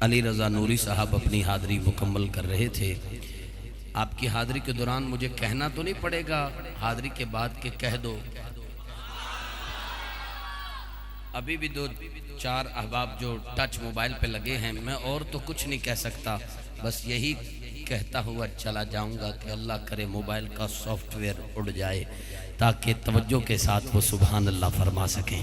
علی رضا نوری صاحب اپنی حاضری مکمل کر رہے تھے۔ آپ کی حاضری کے دوران مجھے کہنا تو نہیں پڑے گا، حاضری کے بعد کہ کہہ دو۔ ابھی بھی دو چار احباب جو ٹچ موبائل پہ لگے ہیں، میں اور تو کچھ نہیں کہہ سکتا، بس یہی کہتا ہوا چلا جاؤں گا کہ اللہ کرے موبائل کا سافٹ ویئر اڑ جائے تاکہ توجہ کے ساتھ وہ سبحان اللہ فرما سکیں۔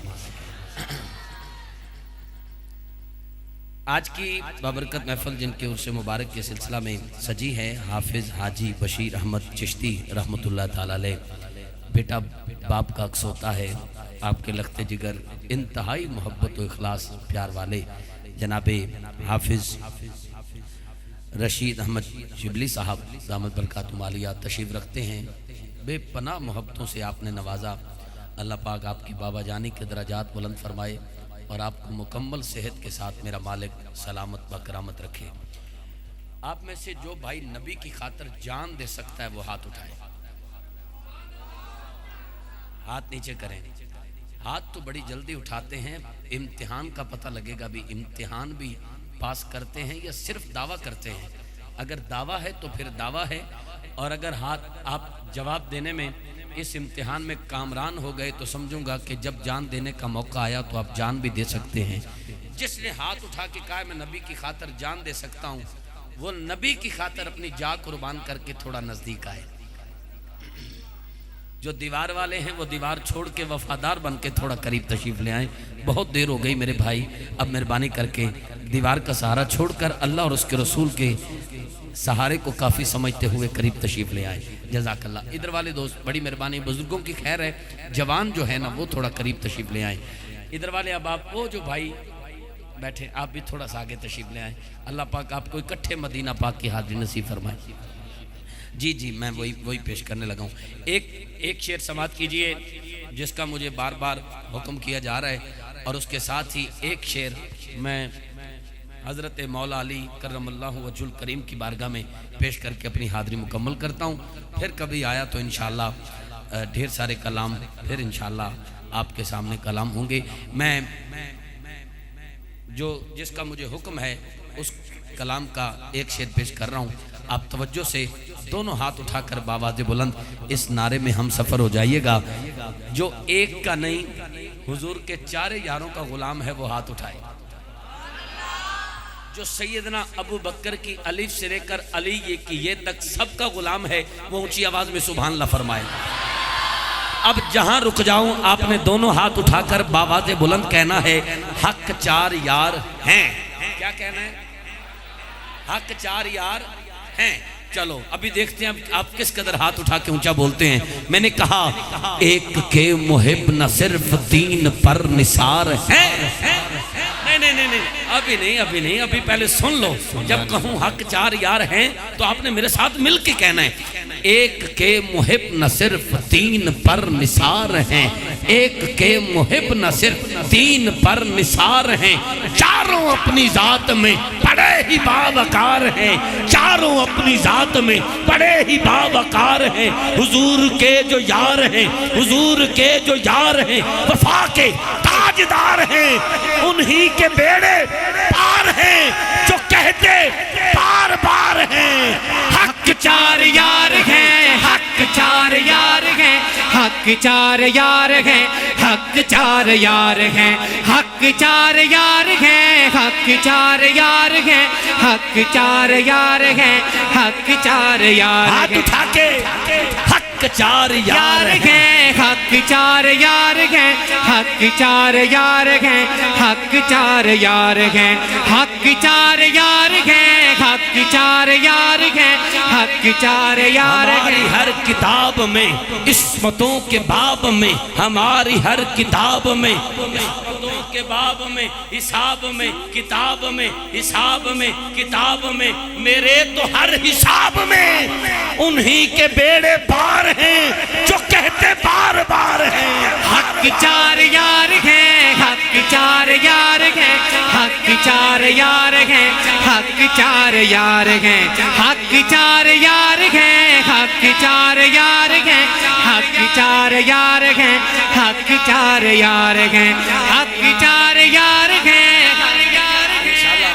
آج کی بابرکت محفل جن کے عرص مبارک کے سلسلہ میں سجی ہے، حافظ حاجی بشیر احمد چشتی رحمۃ اللہ تعالی علیہ، بیٹا باپ کا عکس ہوتا ہے، آپ کے لخت جگر انتہائی محبت و اخلاص پیار والے جناب حافظ رشید احمد شبلی صاحب دامت برکاتہم عالیہ تشریف رکھتے ہیں۔ بے پناہ محبتوں سے آپ نے نوازا، اللہ پاک آپ کی بابا جانی کے درجات بلند فرمائے اور آپ کو مکمل صحت کے ساتھ میرا مالک سلامت و کرامت رکھے۔ آپ میں سے جو بھائی نبی کی خاطر جان دے سکتا ہے وہ ہاتھ اٹھائے، ہاتھ نیچے کریں۔ ہاتھ تو بڑی جلدی اٹھاتے ہیں، امتحان کا پتہ لگے گا بھی امتحان بھی پاس کرتے ہیں یا صرف دعویٰ کرتے ہیں۔ اگر دعویٰ ہے تو پھر دعویٰ ہے، اور اگر ہاتھ آپ جواب دینے میں اس امتحان میں کامران ہو گئے تو سمجھوں گا کہ جب جان دینے کا موقع آیا تو آپ جان بھی دے سکتے ہیں۔ جس نے ہاتھ اٹھا کے کہا میں نبی کی خاطر جان دے سکتا ہوں، وہ نبی کی خاطر اپنی جان قربان کر کے تھوڑا نزدیک آئے۔ جو دیوار والے ہیں وہ دیوار چھوڑ کے وفادار بن کے تھوڑا قریب تشریف لے آئیں۔ بہت دیر ہو گئی میرے بھائی، اب مہربانی کر کے دیوار کا سہارا چھوڑ کر اللہ اور اس کے رسول کے سہارے کو کافی سمجھتے ہوئے قریب تشریف لے آئیں۔ جزاک اللہ۔ ادھر والے دوست بڑی مہربانی، بزرگوں کی خیر ہے، جوان جو ہے نا وہ تھوڑا قریب تشریف لے آئیں۔ ادھر والے اب آپ وہ جو بھائی بیٹھے آپ بھی تھوڑا سا آگے تشریف لے آئیں۔ اللہ پاک آپ کو اکٹھے مدینہ پاک کی حاضری نصیب فرمائے۔ جی میں وہی پیش کرنے لگا ہوں۔ ایک شعر سماعت کیجئے جس کا مجھے بار بار حکم کیا جا رہا ہے، اور اس کے ساتھ ہی ایک شعر میں حضرت مولا علی کرم اللہ وجہ الکریم کی بارگاہ میں پیش کر کے اپنی حاضری مکمل کرتا ہوں۔ پھر کبھی آیا تو انشاءاللہ ڈھیر سارے کلام پھر انشاءاللہ آپ کے سامنے کلام ہوں گے۔ میں جس کا مجھے حکم ہے اس کلام کا ایک شعر پیش کر رہا ہوں۔ آپ توجہ سے دونوں ہاتھ اٹھا کر باواز بلند اس نعرے میں ہم سفر ہو جائیے گا۔ جو ایک کا نہیں حضور کے چارے یاروں کا غلام ہے وہ ہاتھ اٹھائے۔ جو سیدنا ابو بکر کی الف سے لے کر علی کی یہ تک سب کا غلام ہے وہ اونچی آواز میں سبحان اللہ فرمائے۔ اب جہاں رک جاؤں آپ نے دونوں ہاتھ اٹھا کر باواز بلند کہنا ہے، حق چار یار ہیں۔ کیا کہنا ہے؟ حق چار یار ہیں۔ چلو ابھی دیکھتے ہیں آپ کس قدر ہاتھ اٹھا کے اونچا بولتے ہیں۔ میں نے کہا ایک کے محب نہ صرف دین پر نثار ہیں۔ نہیں ابھی نہیں، ابھی پہلے سن لو۔ جب کہوں حق چار یار ہیں تو آپ نے میرے ساتھ مل کے کہنا ہے، ایک کے محب نہ صرف دین پر نثار ہیں، ایک کے محب نہ صرف دین پر نثار ہیں، چاروں اپنی ذات میں بڑے ہی باوقار ہیں، چاروں اپنی ذات میں بڑے ہی باوقار ہیں۔ حضور کے جو یار ہیں، حضور کے جو یار ہیں، وفا کے تاجدار ہیں، انہی کے بیڑے پار ہیں جو کہتے بار بار ہیں۔ حق چار یار ہیں، حق چار یار ہیں، حق چار یار ہیں، حق چار یار ہیں، حق چار یار ہیں، حق چار یار ہیں، حق چار یار ہیں، حق چار یار ہیں۔ ہاتھ اٹھا کے حق چار یار ہیں، حق چار یار ہیں، حق چار یار ہیں، حق چار یار ہیں، حق چار یار ہیں، حق چار یار ہیں، حق چار یار ہیں۔ ہماری ہر کتاب میں عصمتوں کے باب میں، ہماری ہر کتاب میں عصمتوں کے باب میں، حساب میں کتاب میں، حساب میں کتاب میں، میرے تو ہر حساب میں انہی کے بیڑے پار ہیں جو کہتے بار بار ہیں۔ حق چار یار ہیں، حق چار یار ہیں، حق چار یار ہیں، حق چار یار ہیں، حق چار یار ہیں، حق چار یار ہیں، حق چار یار ہیں، حق چار یار ہیں، حق چار یار ہیں۔ انشاءاللہ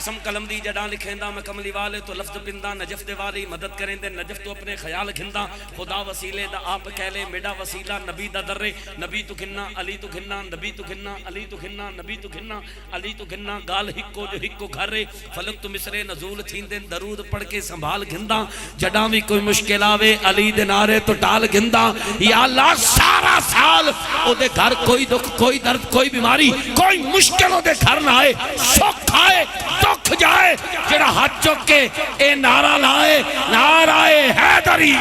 قسم قلم دی جڑاں لکھیندا میں کملی والے تو لفظ پندا نجف دے والی مدد کریں دے نجف تو اپنے خیال کھندا خدا وسیلے دا آپ کہہ لے میڈا وسیلہ نبی دا درے نبی تو گھننا علی تو گھننا نبی تو گھننا علی تو گھننا نبی تو گھننا علی تو گھننا گال ہکو جو ہکو گھرے فلک تو مصرے نزول تھین دن درود پڑھ کے سنبھال گھندا جڑاں بھی کوئی مشکل آوے علی دے نعرے تو ٹال گھندا یا اللہ سارا سال او دے گھر کوئی دکھ کوئی درد کوئی بیماری کوئی مشکل او دے گھر نہ آئے سکھ آئے دکھ جائے جڑا ہاتھ چک کے اے نعرہ لائے نعرہ حیدری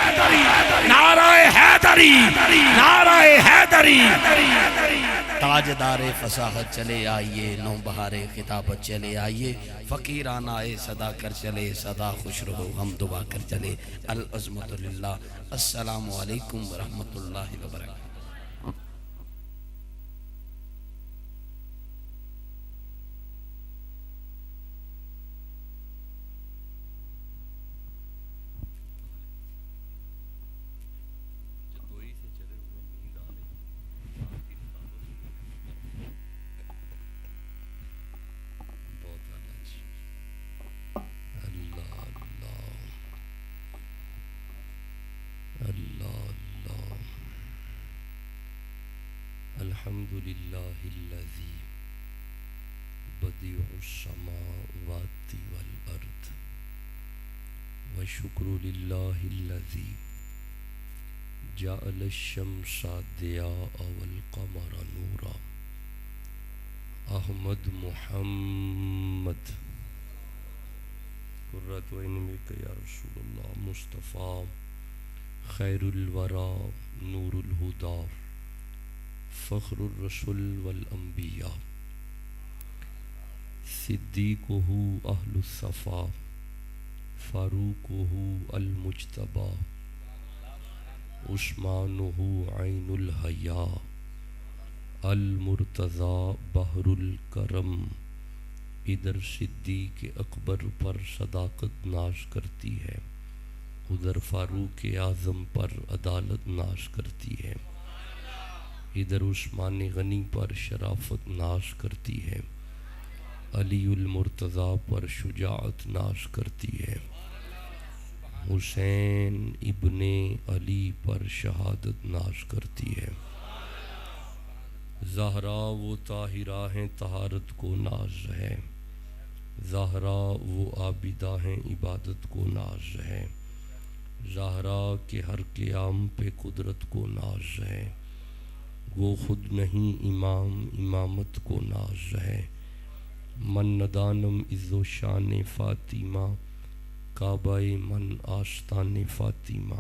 نعرہ حیدری نعرہ حیدری تاجدار فصاحت چلے آئیے نو بہار خطابت چلے آئیے فقیرانہ صدا کر چلے صدا خوش رہو ہم دعا کر چلے العظمت للہ السلام علیکم ورحمت اللہ وبرکاتہ الحمد لله الذي بديع السماوات والأرض والشكر لله الذي جعل الشمس ضياء والقمر نورا أحمد محمد قرة عين بك يا رسول الله مصطفى خير الورى نور الهدى فخر الرسل والانبیاء صدیقہ اہل الصفا فاروقہ المجتبی عثمانہ عین الحیا المرتضی بحر الکرم ادھر صدیق اکبر پر صداقت ناز کرتی ہے ادھر فاروق اعظم پر عدالت ناز کرتی ہے ادھر عثمان غنی پر شرافت ناز کرتی ہے علی المرتضی پر شجاعت ناز کرتی ہے حسین ابن علی پر شہادت ناز کرتی ہے زہرا و طاہرہ ہیں طہارت کو ناز ہے زہرا و عابدہ ہیں عبادت کو ناز ہے زہرا کے ہر قیام پہ قدرت کو ناز ہے وہ خود نہیں امام امامت کو ناز ہے من ندانم عز و شان فاطمہ کعبہ من آستان فاطمہ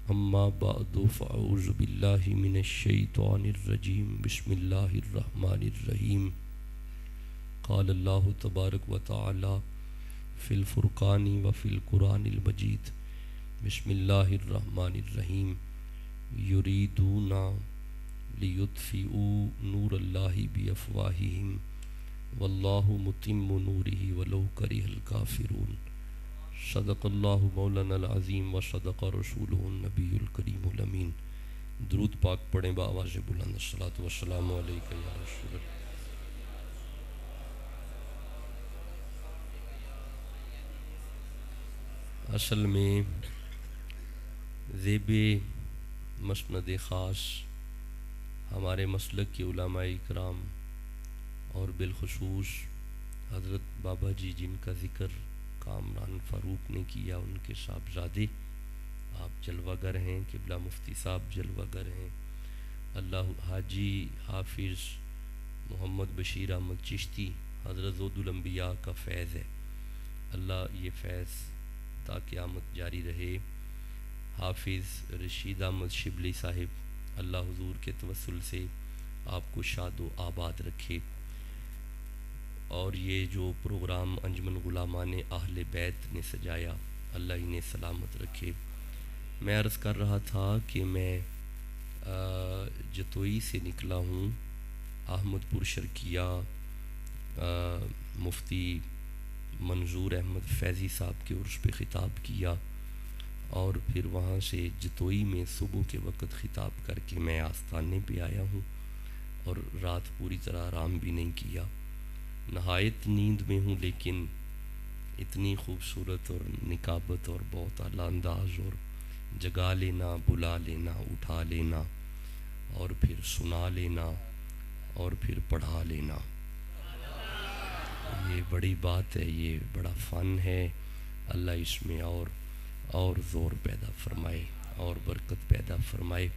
اما بعد فاعوذ باللہ من الشیطان الرجیم بسم اللہ الرحمن الرحیم قال اللہ تبارک و تعالی فی الفرقان و فی القرآن المجید بسم اللہ الرحمن الرحیم یریدون لیطفئوا نور اللہ بافواہہم واللہ متم نورہ ولو کرہ الکافرون صدق اللہ مولانا العظیم و صدق رسولہ النبی الکریم الامین درود پاک پڑھیں بآواز بلند الصلاۃ والسلام علیک یا رسول اللہ اصل میں زیب مسند خاص ہمارے مسلک کے علماء اکرام اور بالخصوص حضرت بابا جی جن کا ذکر کامران فاروق نے کیا ان کے صاحبزادے آپ جلوہ گر ہیں قبلہ مفتی صاحب جلوہ گر ہیں اللہ حاجی حافظ محمد بشیر احمد چشتی حضرت زود الانبیاء کا فیض ہے اللہ یہ فیض تا قیامت جاری رہے حافظ رشید احمد شبلی صاحب اللہ حضور کے توسل سے آپ کو شاد و آباد رکھے اور یہ جو پروگرام انجمن غلامان اہل بیت نے سجایا اللہ انہیں سلامت رکھے میں عرض کر رہا تھا کہ میں جتوئی سے نکلا ہوں احمد پور شرکیہ مفتی منظور احمد فیضی صاحب کے عرس پہ خطاب کیا اور پھر وہاں سے جتوئی میں صبح کے وقت خطاب کر کے میں آستانے پہ آیا ہوں اور رات پوری طرح آرام بھی نہیں کیا نہایت نیند میں ہوں لیکن اتنی خوبصورت اور نکابت اور بہت اعلیٰ انداز، اور جگا لینا، بلا لینا، اٹھا لینا، اور پھر سنا لینا، اور پھر پڑھا لینا، یہ بڑی بات ہے، یہ بڑا فن ہے۔ اللہ اس میں اور زور پیدا فرمائے اور برکت پیدا فرمائے۔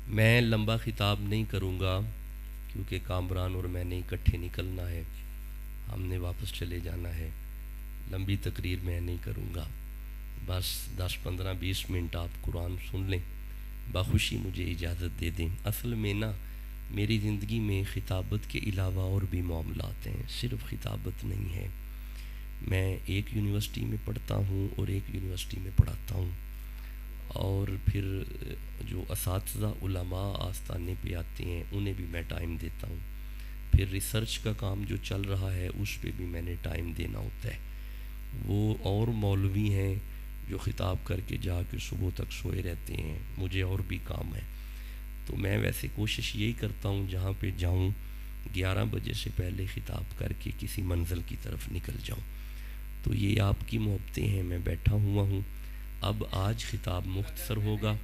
میں لمبا خطاب نہیں کروں گا کیونکہ کامران اور میں نے اکٹھے نکلنا ہے، ہم نے واپس چلے جانا ہے۔ لمبی تقریر میں نہیں کروں گا، بس 10-15-20 منٹ آپ قرآن سن لیں، بخوشی مجھے اجازت دے دیں۔ اصل میں نا میری زندگی میں خطابت کے علاوہ اور بھی معاملات ہیں، صرف خطابت نہیں ہے۔ میں ایک یونیورسٹی میں پڑھتا ہوں اور ایک یونیورسٹی میں پڑھاتا ہوں، اور پھر جو اساتذہ علماء آستانے پہ آتے ہیں انہیں بھی میں ٹائم دیتا ہوں، پھر ریسرچ کا کام جو چل رہا ہے اس پہ بھی میں نے ٹائم دینا ہوتا ہے۔ وہ اور مولوی ہیں جو خطاب کر کے جا کے صبح تک سوئے رہتے ہیں، مجھے اور بھی کام ہے، تو میں ویسے کوشش یہی کرتا ہوں جہاں پہ جاؤں 11 بجے سے پہلے خطاب کر کے کسی منزل کی طرف نکل جاؤں۔ تو یہ آپ کی محبتیں ہیں، میں بیٹھا ہوا ہوں۔ اب آج خطاب مختصر ہوگا۔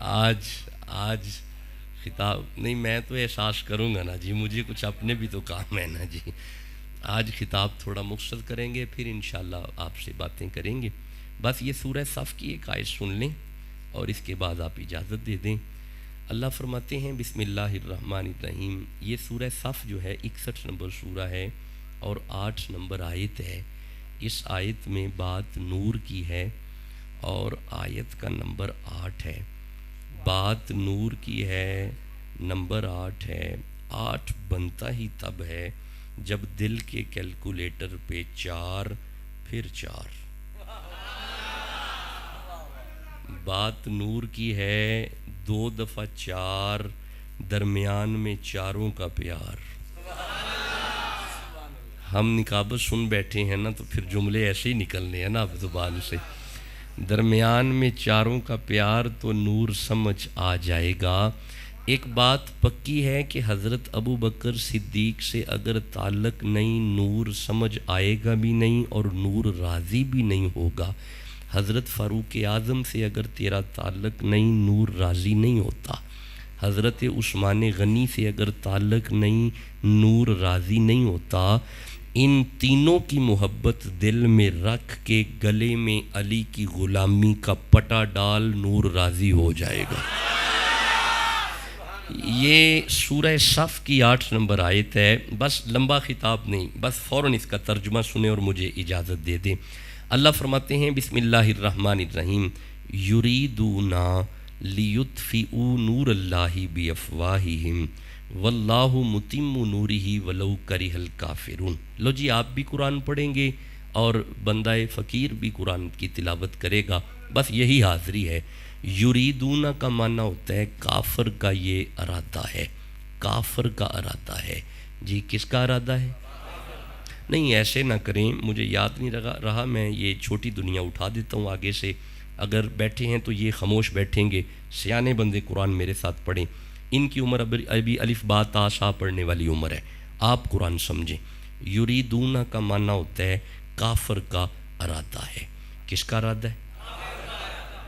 آج خطاب نہیں، میں تو احساس کروں گا نا جی، مجھے کچھ اپنے بھی تو کام ہے نا جی۔ آج خطاب تھوڑا مختصر کریں گے، پھر انشاءاللہ آپ سے باتیں کریں گے۔ بس یہ سورہ صف کی ایک آیت سن لیں اور اس کے بعد آپ اجازت دے دیں۔ اللہ فرماتے ہیں بسم اللہ الرحمن الرحیم۔ یہ سورہ صف جو ہے 61 نمبر سورہ ہے اور 8 نمبر آیت ہے۔ اس آیت میں بات نور کی ہے اور آیت کا نمبر 8 ہے۔ بات نور کی ہے، نمبر 8 ہے۔ 8 بنتا ہی تب ہے جب دل کے کیلکولیٹر پہ 4 پھر 4۔ بات نور کی ہے، 2 دفعہ 4، درمیان میں چاروں کا پیار۔ ہم نکابت سن بیٹھے ہیں نا تو پھر جملے ایسے ہی نکلنے ہیں نا اب زبان سے۔ درمیان میں چاروں کا پیار تو نور سمجھ آ جائے گا۔ ایک بات پکی ہے کہ حضرت ابو بکر صدیق سے اگر تعلق نہیں، نور سمجھ آئے گا بھی نہیں اور نور راضی بھی نہیں ہوگا۔ حضرت فاروق اعظم سے اگر تیرا تعلق نہیں، نور راضی نہیں ہوتا۔ حضرت عثمان غنی سے اگر تعلق نہیں، نور راضی نہیں ہوتا۔ ان تینوں کی محبت دل میں رکھ کے گلے میں علی کی غلامی کا پٹا ڈال، نور راضی ہو جائے گا۔ یہ سورہ صف کی 8 نمبر آیت ہے۔ بس لمبا خطاب نہیں، بس فوراً اس کا ترجمہ سنیں اور مجھے اجازت دے دیں۔ اللہ فرماتے ہیں بسم اللہ الرحمن الرحیم، یریدون لیطفئوا نور اللہ بافواہہم واللہ متم نورہ ولو کرہ الکافرون۔ لو جی، آپ بھی قرآن پڑھیں گے اور بندہ فقیر بھی قرآن کی تلاوت کرے گا، بس یہی حاضری ہے۔ یریدون کا معنی ہوتا ہے کافر کا یہ ارادہ ہے، کافر کا ارادہ ہے۔ جی کس کا ارادہ ہے؟ نہیں ایسے نہ کریں، مجھے یاد نہیں رہا، میں یہ چھوٹی دنیا اٹھا دیتا ہوں آگے سے۔ اگر بیٹھے ہیں تو یہ خاموش بیٹھیں گے، سیانے بندے قرآن میرے ساتھ پڑھیں۔ ان کی عمر ابھی الف با تا سا پڑھنے والی عمر ہے، آپ قرآن سمجھیں۔ یریدون کا معنی ہوتا ہے کافر کا ارادہ ہے۔ کس کا ارادہ ہے؟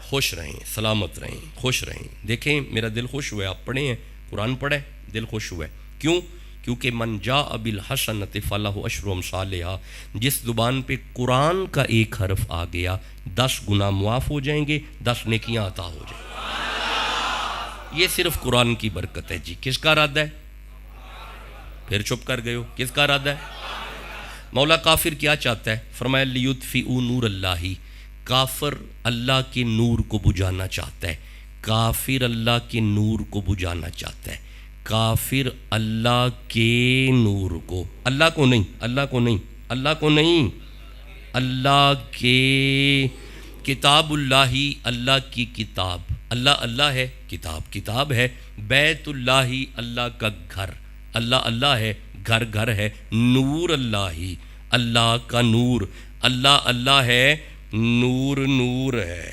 خوش رہیں، سلامت رہیں، خوش رہیں۔ دیکھیں میرا دل خوش ہوا ہے، آپ پڑھیں ہیں قرآن پڑھیں، دل خوش ہوا ہے۔ کیوں؟ کیونکہ من جاء بالحسنۃ فلہ عشر امثالہا، جس زبان پہ قرآن کا ایک حرف آ گیا 10 گناہ معاف ہو جائیں گے، 10 نیکیاں عطا ہو جائیں گے۔ یہ صرف قرآن کی برکت ہے۔ جی کس کا ارادہ ہے؟ پھر چپ کر گئے ہو، کس کا ارادہ ہے؟ مولا کافر کیا چاہتا ہے؟ فرمایا لیطفئوا نور اللہ، کافر اللہ کے نور کو بجھانا چاہتا ہے، کافر اللہ کے نور کو بجھانا چاہتا ہے، کافر اللہ کے نور کو، اللہ کو نہیں، اللہ کو نہیں، اللہ کو نہیں، اللہ کے، کتاب اللہ، اللہ کی کتاب، اللہ اللہ ہے، کتاب کتاب ہے، بیت اللہ اللہ کا گھر، اللہ اللہ ہے، گھر گھر ہے، نور اللہ اللہ کا نور، اللہ اللہ ہے، نور نور ہے۔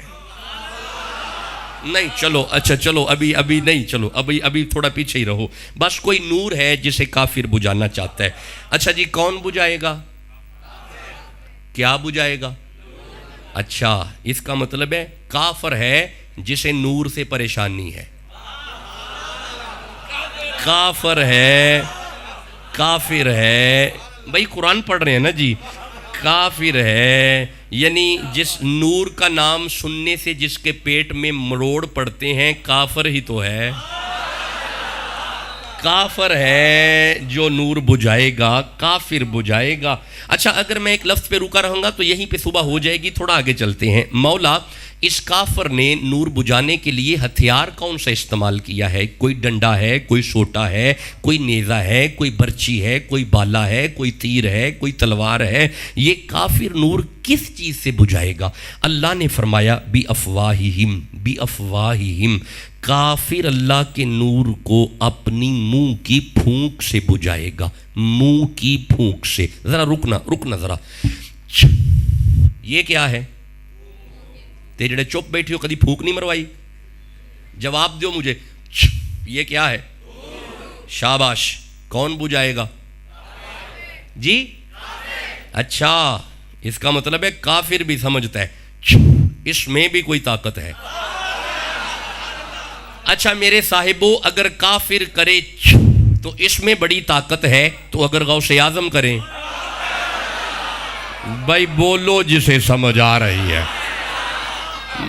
نہیں چلو اچھا چلو ابھی نہیں، چلو ابھی تھوڑا پیچھے ہی رہو. بس کوئی نور ہے جسے کافر بجھانا چاہتا ہے. اچھا جی کون بجھائے گا؟ کیا بجھائے گا؟ اچھا اس کا مطلب ہے کافر ہے جسے نور سے پریشانی ہے. کافر ہے بھائی قرآن پڑھ رہے ہیں نا جی. کافر ہے یعنی جس نور کا نام سننے سے جس کے پیٹ میں مروڑ پڑتے ہیں کافر ہی تو ہے. کافر ہے جو نور بجھائے گا، کافر بجھائے گا. اچھا اگر میں ایک لفظ پہ رکا رہوں گا تو یہیں پہ صبح ہو جائے گی. تھوڑا آگے چلتے ہیں. مولا اس کافر نے نور بجھانے کے لیے ہتھیار کون سا استعمال کیا ہے؟ کوئی ڈنڈا ہے، کوئی سوٹا ہے، کوئی نیزہ ہے، کوئی برچی ہے، کوئی بالا ہے، کوئی تیر ہے، کوئی تلوار ہے. یہ کافر نور کس چیز سے بجھائے گا؟ اللہ نے فرمایا بِأَفْوَاهِهِمْ. کافر اللہ کے نور کو اپنی منہ کی پھونک سے بجھائے گا. منہ کی پھونک سے. ذرا رکنا ذرا. یہ کیا ہے؟ تے جڑے چپ بیٹھی ہو کدی پھونک نہیں مروائی؟ جواب دیو مجھے. یہ کیا ہے؟ شاباش. کون بجھائے گا جی؟ اچھا اس کا مطلب ہے کافر بھی سمجھتا ہے اس میں بھی کوئی طاقت ہے. اچھا میرے صاحبو اگر کافر کرے تو اس میں بڑی طاقت ہے، تو اگر غوث اعظم کریں بھائی بولو جسے سمجھ آ رہی ہے.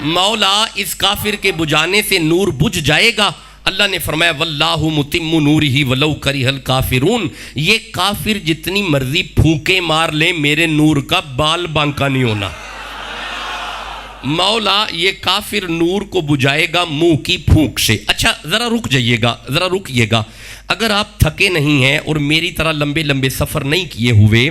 مولا اس کافر کے بجھانے سے نور بجھ جائے گا. اللہ نے فرمایا واللہ متم نورہ ولو کرہ الکافرون. یہ کافر جتنی مرضی پھونکے مار لیں میرے نور کا بال بانکا نہیں ہونا. مولا یہ کافر نور کو بجھائے گا منہ کی پھونک سے. اچھا ذرا رکیے گا. اگر آپ تھکے نہیں ہیں اور میری طرح لمبے سفر نہیں کیے ہوئے،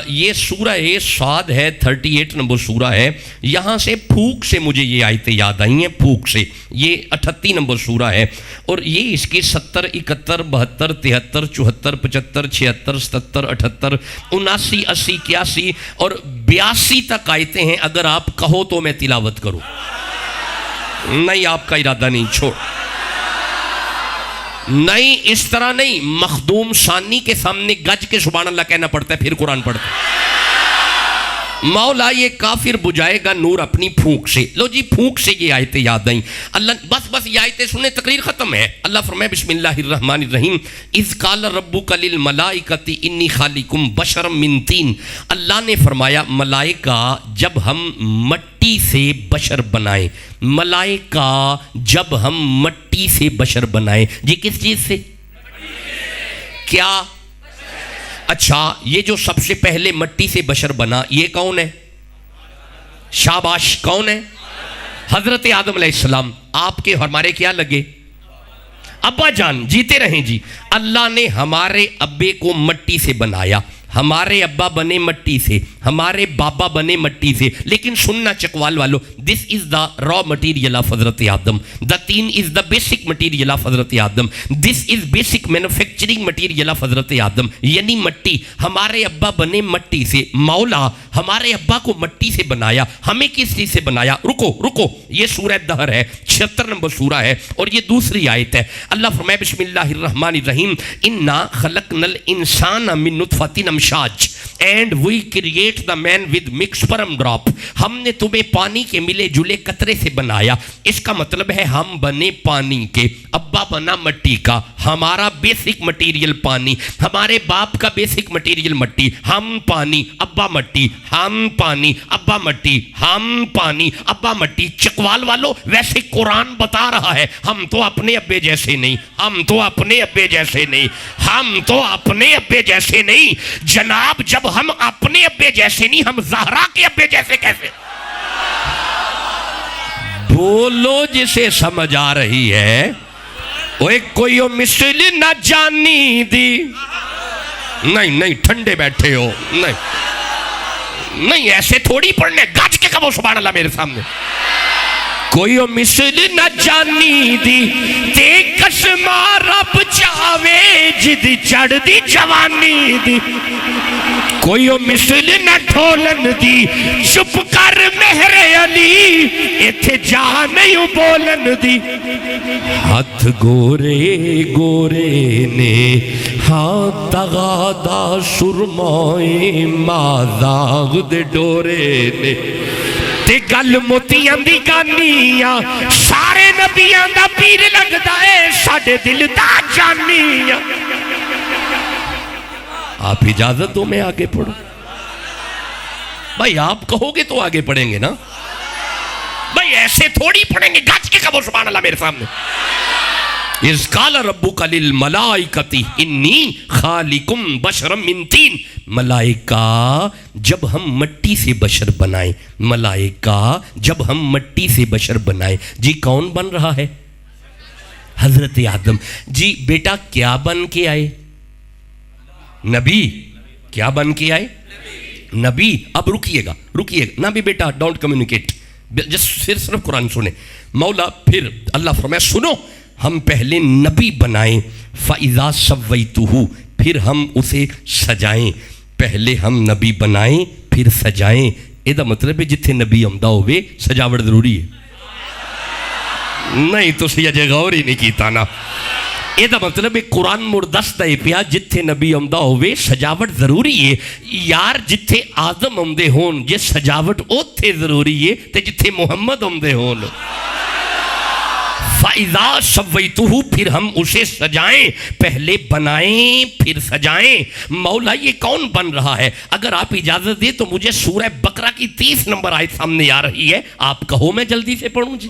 یہ سورہ صاد ہے، 38 نمبر سورہ ہے. یہاں سے پھونک سے مجھے یہ آیتیں یاد آئی ہیں. پھونک سے یہ 38 نمبر سورہ ہے اور یہ اس کی 70 71 72 73 74 75 76 77 78 79 80 81 اور 82 تک آیتیں ہیں. اگر آپ کہو تو میں تلاوت کروں. نہیں آپ کا ارادہ نہیں، چھوڑ. نہیں اس طرح نہیں، مخدوم ثانی کے سامنے گج کے سبحان اللہ کہنا پڑتا ہے پھر قرآن پڑھتا ہے. مولا یہ کافر بجھائے گا نور اپنی پھونک سے. لو جی پھونک سے یہ آیتیں یاد آئیں. اللہ بس یہ آیتیں سنیں تقریر ختم ہے. اللہ فرمائے بسم اللہ الرحمن الرحیم اذ قال ربک للملائکۃ انی خالق بشرا من طین. اللہ نے فرمایا ملائکہ جب ہم مٹی سے بشر بنائیں، ملائکہ جب ہم مٹی سے بشر بنائیں. جی کس چیز سے؟ کیا؟ اچھا یہ جو سب سے پہلے مٹی سے بشر بنا یہ کون ہے؟ شاباش کون ہے؟ حضرت آدم علیہ السلام. آپ کے ہمارے کیا لگے؟ ابا جان. جیتے رہیں جی. اللہ نے ہمارے ابے کو مٹی سے بنایا. ہمارے ابا بنے مٹی سے، ہمارے بابا بنے مٹی سے. لیکن سننا چکوال والو، دس از دا را مٹیریل آف حضرت آدم. دا تین is the basic material of حضرت آدم. This is basic manufacturing material of حضرت آدم. یعنی مٹی. ہمارے ابا بنے مٹی سے. مولا ہمارے ابا کو مٹی سے بنایا. ہمیں کس چیز سے بنایا؟ رکو یہ سورہ دہر ہے، 76 نمبر سورہ ہے اور یہ دوسری آیت ہے. اللہ فرمائے بسم اللہ الرحمن الرحیم انا خلقنا الانسان من نطفۃ and we create the man with mixed sperm drop. ہم نے تمہیں پانی کے ملے جلے قطرے سے بنایا. اس کا مطلب ہے ہم بنے پانی کے، ابا بنا مٹی کا. ہمارا بیسک مٹیریل پانی، ہمارے باپ کا بیسک مٹیریل مٹی. ہم پانی ابا مٹی، ہم پانی ابا مٹی، ہم پانی ابا مٹی. چکوال والو ویسے قرآن بتا رہا ہے ہم تو اپنے ابے جیسے نہیں، ہم تو اپنے ابے جیسے نہیں، ہم تو اپنے ابے جیسے نہیں. جناب جب ہم اپنے ابے جیسے نہیں ہم زہرا کے ابے جیسے کیسے؟ بولو جسے سمجھ آ رہی ہے. اوے کوئی مثل نہ جانی دی. نہیں ٹھنڈے بیٹھے ہو. نہیں ایسے تھوڑی پڑھنے. گج کے کہو سبحان اللہ میرے سامنے. کوئی مثل نہ جانی دی تے قسمہ رب چاہوے جد چڑھ دی جوانی دی. کوئی مثل نہ ڈھولن دی چپ کر مہر علی ایتھے جا نہیں بولن دی ہاتھ گورے گورے نے ہاں تغادا سرمائے مازاغ دے ڈورے نے تے گل موتیاں دی گانیاں سارے نبیاں دا پیر لگدا ہے ساڈے دل دا جانیاں آپ اجازت دو میں آگے پڑھوں بھائی آپ کہو گے تو آگے پڑھیں گے نا بھائی ایسے تھوڑی پڑھیں گے گاج کے کبو سبحان اللہ میرے سامنے اِذْ قَالَ رَبُّكَ لِلْمَلَائِكَةِ إِنِّي خَالِقٌ بَشَرًا مِّن طِينٍ ملائکہ جب ہم مٹی سے بشر بنائیں ملائکہ جب ہم مٹی سے بشر بنائیں جی کون بن رہا ہے حضرت آدم جی بیٹا کیا بن کے آئے نبی کیا بن کے آئے نبی اب رکیے گا نہ بھی بیٹا ڈونٹ کمیونیکیٹ جس صرف قرآن سنیں مولا پھر اللہ فرمایا سنو ہم پہلے نبی بنائیں فَإِذَا سَوَّيْتُهُ پھر ہم اسے سجائیں پہلے ہم نبی بنائیں پھر سجائیں یہ دا مطلب ہے جتھے نبی آمدہ ہوئے سجاوٹ ضروری ہے نہیں تو سیجے غور ہی نہیں کیتا نا یہ دا مطلب ہے قرآن مردست ہے پیا جتھے نبی آمدہ ہوئے سجاوٹ ضروری ہے یار جتھے آدم آمدے ہون یہ سجاوٹ اوتھے ضروری ہے تے جتھے محمد آمدے ہون فَإِذَا سَوَّيْتُهُ پھر ہم اسے سجائیں پہلے بنائیں پھر سجائیں مولا یہ کون بن رہا ہے اگر آپ اجازت دیں تو مجھے سورہ بقرہ کی 30 نمبر آیت سامنے آ رہی ہے آپ کہو میں جلدی سے پڑھوں جی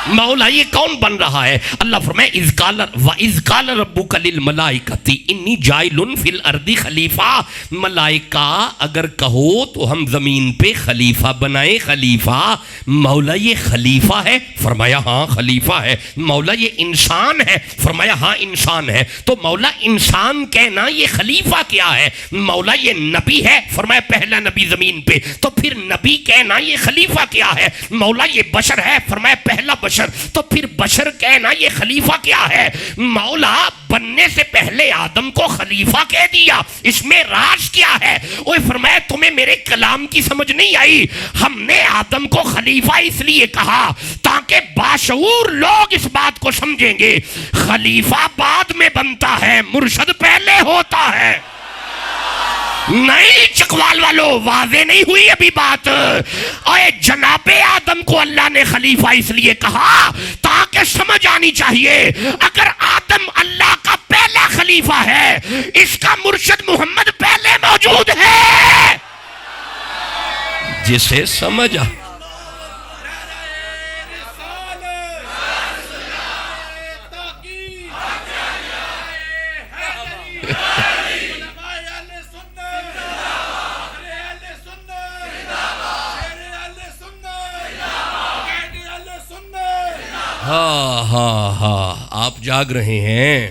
مولا یہ کون بن رہا ہے اللہ فرمائے وَإِذْ قَالَ رَبُّكَ لِلْمَلَائِكَةِ إِنِّي جَاعِلٌ فِي الْأَرْضِ خلیفہ ملائکہ اگر کہو تو ہم زمین پہ خلیفہ بنائے خلیفہ مولا یہ خلیفہ ہے فرمایا ہاں خلیفہ ہے مولا یہ انسان ہے فرمایا ہاں انسان ہے تو مولا انسان کہنا یہ خلیفہ کیا ہے مولا یہ نبی ہے فرمایا پہلا نبی زمین پہ تو پھر نبی کہنا یہ خلیفہ کیا ہے مولا یہ بشر ہے فرمایا پہلا بشر تو پھر بشر کہنا یہ خلیفہ کیا ہے مولا بننے سے پہلے آدم کو خلیفہ کہہ دیا اس میں راز کیا ہے اوہ فرمایا تمہیں میرے کلام کی سمجھ نہیں آئی ہم نے آدم کو خلیفہ اس لیے کہا تاکہ باشعور لوگ اس بات کو سمجھیں گے خلیفہ بعد میں بنتا ہے مرشد پہلے ہوتا ہے نہیں چکوال والو واضح نہیں ہوئی ابھی بات اوے جناب آدم کو اللہ نے خلیفہ اس لیے کہا تاکہ سمجھ آنی چاہیے اگر آدم اللہ کا پہلا خلیفہ ہے اس کا مرشد محمد پہلے موجود ہے جسے سمجھا ہاں آپ جاگ رہے ہیں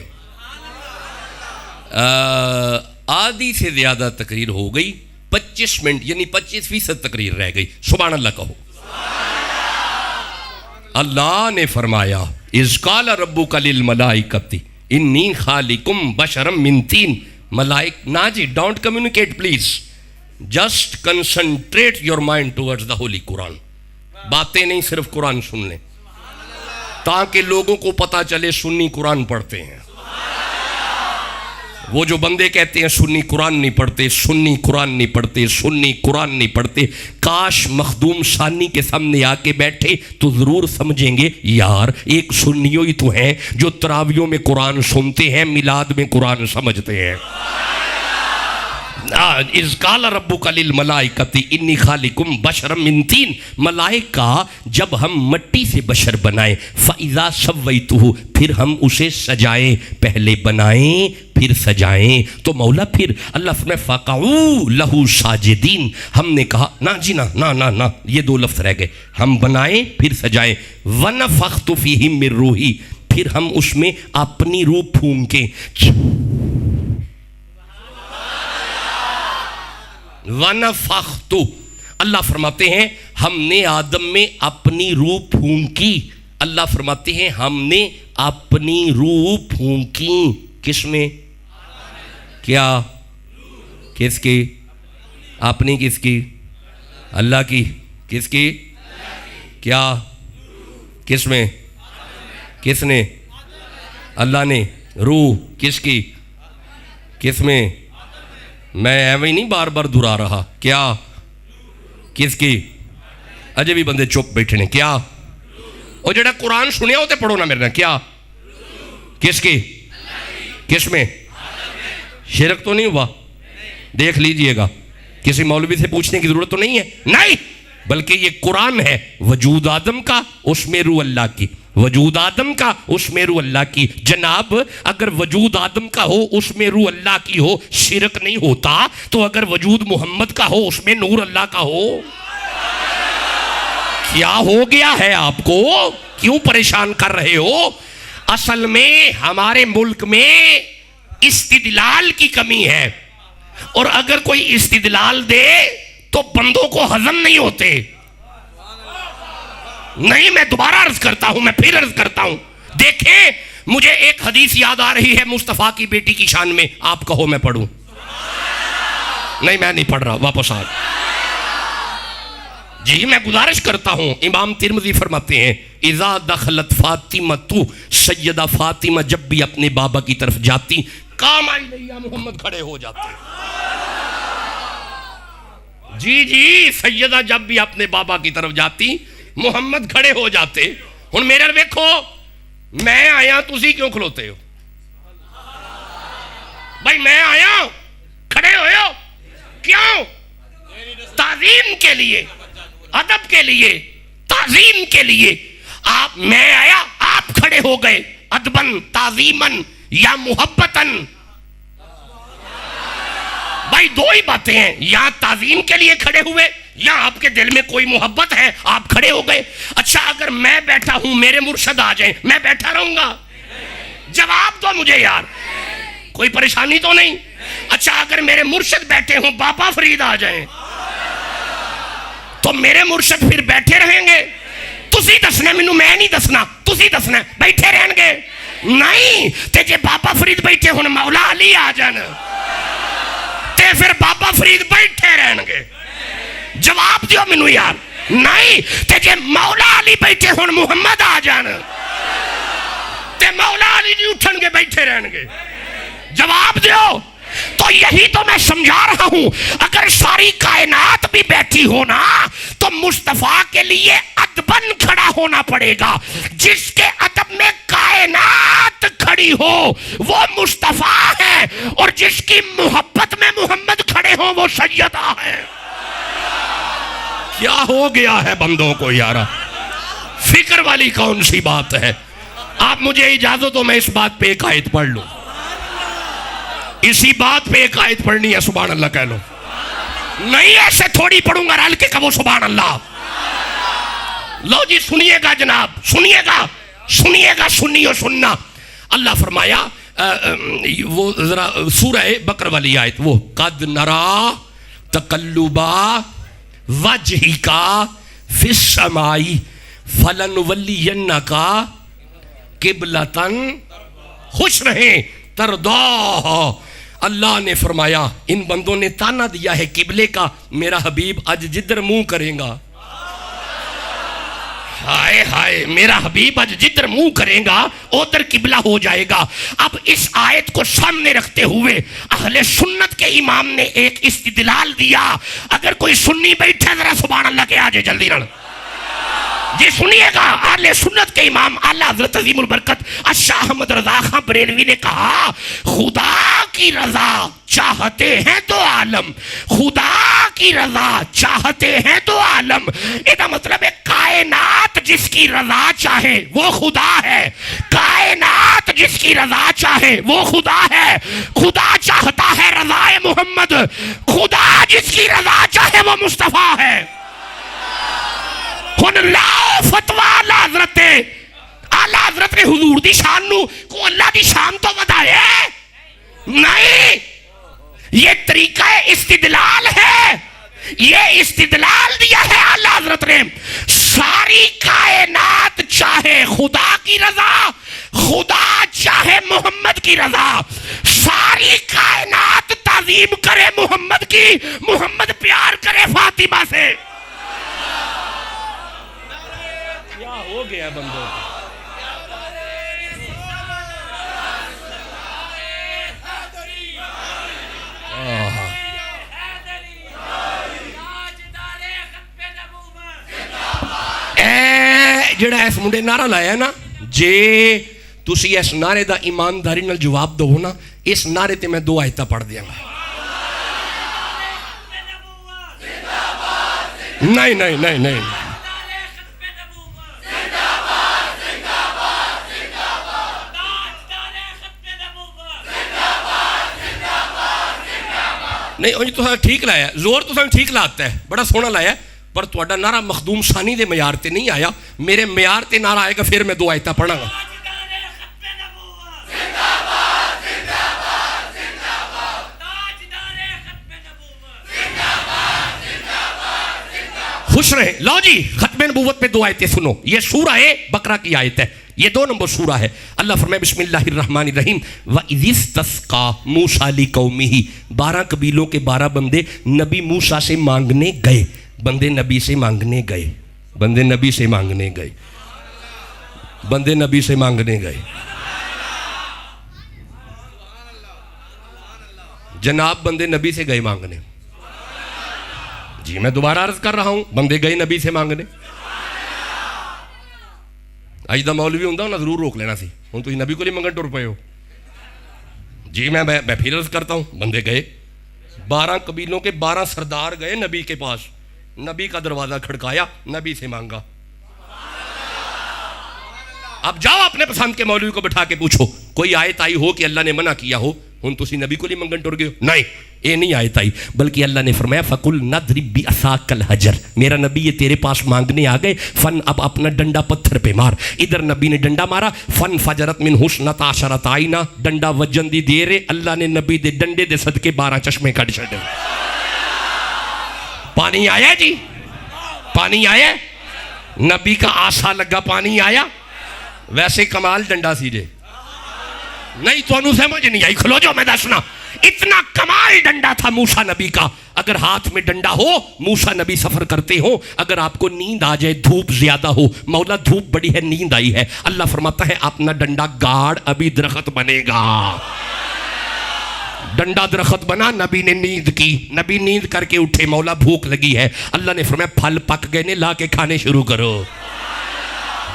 آدھی سے زیادہ تقریر ہو گئی 25 منٹ یعنی 25% تقریر رہ گئی سبحان اللہ کہو اللہ نے فرمایا اذ قال ربک للملائکۃ انی خالق بشرا من طین ملائک نا جی don't communicate please just concentrate your mind towards the holy قرآن باتیں نہیں صرف قرآن سن لیں تاکہ لوگوں کو پتا چلے سنی قرآن پڑھتے ہیں وہ جو بندے کہتے ہیں سنی قرآن نہیں پڑھتے سنی قرآن نہیں پڑھتے سنی قرآن نہیں پڑھتے کاش مخدوم ثانی کے سامنے آ کے بیٹھے تو ضرور سمجھیں گے یار ایک سنیوں ہی تو ہیں جو تراویوں میں قرآن سنتے ہیں میلاد میں قرآن سمجھتے ہیں اذ قال ربک للملائکۃ انی خالق بشرا من طین ملائکہ جب ہم مٹی سے بشر بنائیں فاذا سویتہ پھر ہم اسے سجائیں پہلے بنائیں پھر سجائیں تو مولا پھر اللہ فرمائے فقعوا لہ ساجدین ہم نے کہا نا جی نا یہ 2 لفظ رہ گئے ہم بنائیں پھر سجائیں ونفخت فیہ من روحی پھر ہم اس میں اپنی روح پھونکیں وَنَفَخْتُ اللہ فرماتے ہیں ہم نے آدم میں اپنی روح پھونکی اللہ فرماتے ہیں ہم نے اپنی روح پھونکی کس میں کیا کس کی؟ اپنی کس کی؟ اللہ کی. کس کی؟ کیا؟ کس میں؟ کس نے؟ اللہ نے. روح کس کی؟ کس میں؟ میں ایویں نہیں بار بار دہرا رہا. کیا؟ کس کی؟ اجے بھی بندے چپ بیٹھے نے. کیا؟ اور جڑا قرآن سنیا ہوتے پڑھو نا میرے نا. کیا؟ کس کی؟ کس میں؟ شرک تو نہیں ہوا؟ دیکھ لیجئے گا, کسی مولوی سے پوچھنے کی ضرورت تو نہیں ہے. نہیں, بلکہ یہ قرآن ہے. وجود آدم کا اس میں روح اللہ کی, وجود آدم کا اس میں روح اللہ کی. جناب اگر وجود آدم کا ہو اس میں روح اللہ کی ہو شرک نہیں ہوتا, تو اگر وجود محمد کا ہو اس میں نور اللہ کا ہو. کیا ہو گیا ہے آپ کو؟ کیوں پریشان کر رہے ہو؟ اصل میں ہمارے ملک میں استدلال کی کمی ہے, اور اگر کوئی استدلال دے تو بندوں کو ہضم نہیں ہوتے. نہیں, میں دوبارہ عرض کرتا ہوں, میں پھر عرض کرتا ہوں. دیکھیں, مجھے ایک حدیث یاد آ رہی ہے مصطفیٰ کی بیٹی کی شان میں. آپ کہو میں پڑھوں؟ نہیں, میں نہیں پڑھ رہا, واپس آ. جی میں گزارش کرتا ہوں. امام ترمذی فرماتے ہیں اذا دخلت فاطمہ سیدہ فاطمہ جب بھی اپنے بابا کی طرف جاتی کام علیہ محمد کھڑے ہو جاتے. جی سیدہ جب بھی اپنے بابا کی طرف جاتی محمد کھڑے ہو جاتے. ہن میرے ویکھو, میں آیا تسی کیوں کھلوتے ہو بھائی؟ میں آیا کھڑے ہوئے ہو کیوں؟ تعظیم کے لیے, ادب کے لیے, تعظیم کے لیے. آپ, میں آیا آپ کھڑے ہو گئے ادبن تعظیمن یا محبتن. بھائی دو ہی باتیں ہیں, یا تعظیم کے لیے کھڑے ہوئے یا آپ کے دل میں کوئی محبت ہے آپ کھڑے ہو گئے. اچھا اگر میں بیٹھا ہوں میرے مرشد آ جائیں, میں بیٹھا رہوں گا؟ جواب دو مجھے یار, کوئی پریشانی تو نہیں؟ اچھا اگر میرے مرشد بیٹھے ہوں, بابا فرید آ جائیں, تو میرے مرشد پھر بیٹھے رہیں گے؟ تسی دسنا مینوں, میں نہیں دسنا, تسی دسنا بیٹھے رہیں گے. نہیں تے جے بابا فرید بیٹھے ہوں مولا علی آ جان تے پھر بابا فرید بیٹھے رہیں گے. جواب دیو مینوں یار. نہیں تے جے مولا علی بیٹھے ہوں محمد آ جان تے مولا علی نہیں اٹھن گے, بیٹھے رہیں گے. جواب دیو. تو یہی تو میں سمجھا رہا ہوں, اگر ساری کائنات بھی بیٹھی ہونا تو مصطفیٰ کے لیے ادبن کھڑا ہونا پڑے گا. جس کے ادب میں کائنات کھڑی ہو وہ مصطفیٰ ہے, اور جس کی محبت میں محمد کھڑے ہو وہ سیدہ ہے. کیا ہو گیا ہے بندوں کو یارا؟ فکر والی کون سی بات ہے؟ آپ مجھے اجازت ہو میں اس بات پہ ایک آیت پڑھ لوں. اسی بات پہ ایک آیت پڑھنی ہے, سبحان اللہ کہہ لو. نہیں ایسے تھوڑی پڑھوں گا رل کے کہو سبحان اللہ. لو جی سنیے گا جناب, سنیے گا, سنیے گا, سنیو سننا. اللہ فرمایا وہ ذرا سورہ بقرہ والی آیت, وہ قد نرا تقلبا وجہک فی السماء فلنولینک قبلۃ, خوش رہیں ترضا. اللہ نے فرمایا ان بندوں نے تانا دیا ہے قبلے کا, میرا حبیب آج جدھر منہ کریں گا, ہائے ہائے میرا حبیب آج جدھر منہ کریں گا ادھر قبلہ ہو جائے گا. اب اس آیت کو سامنے رکھتے ہوئے اہل سنت کے امام نے ایک استدلال دیا. اگر کوئی سنی بیٹھا ذرا سبحان اللہ کے آجے جلدی رڑ. جی سنیے گا, اہل سنت کے امام اعلیٰ حضرت عظیم البرکت الشاہ احمد رضا خان بریلوی نے کہا خدا کی رضا چاہتے ہیں تو عالم, خدا کی رضا چاہتے ہیں تو عالم. یہ مطلب ہے کائنات جس کی رضا چاہے وہ خدا ہے, کائنات جس کی رضا چاہے وہ خدا ہے. خدا چاہتا ہے رضا محمد, خدا جس کی رضا چاہے وہ مصطفیٰ ہے. ہن لا فتویٰ اعلیٰ حضرت نے حضور دی شان نو کو اللہ دی شان تو بتایا نہیں. یہ طریقہ استدلال ہے, یہ استدلال دیا ہے اعلیٰ حضرت نے. ساری کائنات چاہے خدا کی رضا, خدا چاہے محمد کی رضا, ساری کائنات تعظیم کرے کرے محمد کی، محمد پیار کرے فاطمہ سے. کیا ہو گیا بندوں کو؟ جڑا اس منڈے نعرہ لایا ہے نا، جے تسی اس نعرے دا ایمانداری نال جواب دو نا، اس نعرے تے میں 2 آیتاں پڑھ دیاں گا. نہیں نہیں نہیں نہیں نہیں انج تو ٹھیک لایا، زور تو ٹھیک لاتا ہے، بڑا سونا لایا، پر تہاڈا نعرہ مخدوم ثانی دے معیار تے نہیں آیا. میرے معیار تے نعرہ آئے گا پھر میں 2 آیتاں پڑھاں گا. خوش رہے. لو جی ختم نبوت پہ 2 آیتیں سنو. یہ سورہ بقرہ کی آیت ہے، یہ 2 نمبر سورہ ہے. اللہ فرمائے بسم اللہ الرحمن الرحیم وَإِذِ اسْتَسْقَىٰ مُوسَىٰ لِقَوْمِهِ. 12 قبیلوں کے 12 بندے نبی موسیٰ سے مانگنے گئے. بندے نبی سے مانگنے گئے، بندے نبی سے مانگنے گئے، بندے نبی سے مانگنے گئے. جناب بندے نبی سے گئے مانگنے. جی میں دوبارہ عرض کر رہا ہوں، بندے گئے نبی سے مانگنے. اج دا مولوی ہوندا نا ضرور روک لینا سی، ہن تسی نبی کو نہیں منگن ٹر پئے ہو. جی میں پھر عرض کرتا ہوں، بندے گئے 12 قبیلوں کے 12 سردار گئے نبی کے پاس. نبی کا دروازہ کھڑکایا، نبی سے مانگا. اب جاؤ اپنے پسند کے مولوی کو بٹھا کے پوچھو کوئی آیت آئی ہو کہ اللہ نے منع کیا ہو. ہن تسی نبی کو نہیں منگن ٹر گئے. نہیں یہ نہیں آیت آئی، بلکہ اللہ نے فرمایا فَقُلْ نَضْرِبْ بِعَصَاكَ الْحَجَرَ. میرا نبی یہ تیرے پاس مانگنے آ گئے، فن اب اپنا ڈنڈا پتھر پہ مار. ادھر نبی نے ڈنڈا مارا، فن فجرت من حسنتا عشرۃ عینا. ڈنڈا وجن دی دیر اللہ نے نبی دے ڈنڈے دے صدقے 12 چشمے کٹ چھڈے. پانی آیا جی، پانی آیا، نبی کا آسا لگا پانی آیا. ویسے کمال ڈنڈا سی جے نہیں تو انہوں سمجھ نہیں آئی. کھلو جو میں دسنا، اتنا کمال ڈنڈا تھا موسیٰ نبی کا. اگر ہاتھ میں ڈنڈا ہو، موسیٰ نبی سفر کرتے ہو، اگر آپ کو نیند آ جائے، دھوپ زیادہ ہو، مولا دھوپ بڑی ہے نیند آئی ہے، اللہ فرماتا ہے اپنا ڈنڈا گاڑ، ابھی درخت بنے گا. ڈنڈا درخت بنا، نبی نے نیند کی، نبی نیند کر کے اٹھے، مولا بھوک لگی ہے، اللہ نے فرمایا پھل پک گئے نے، لا کے کھانے شروع کرو.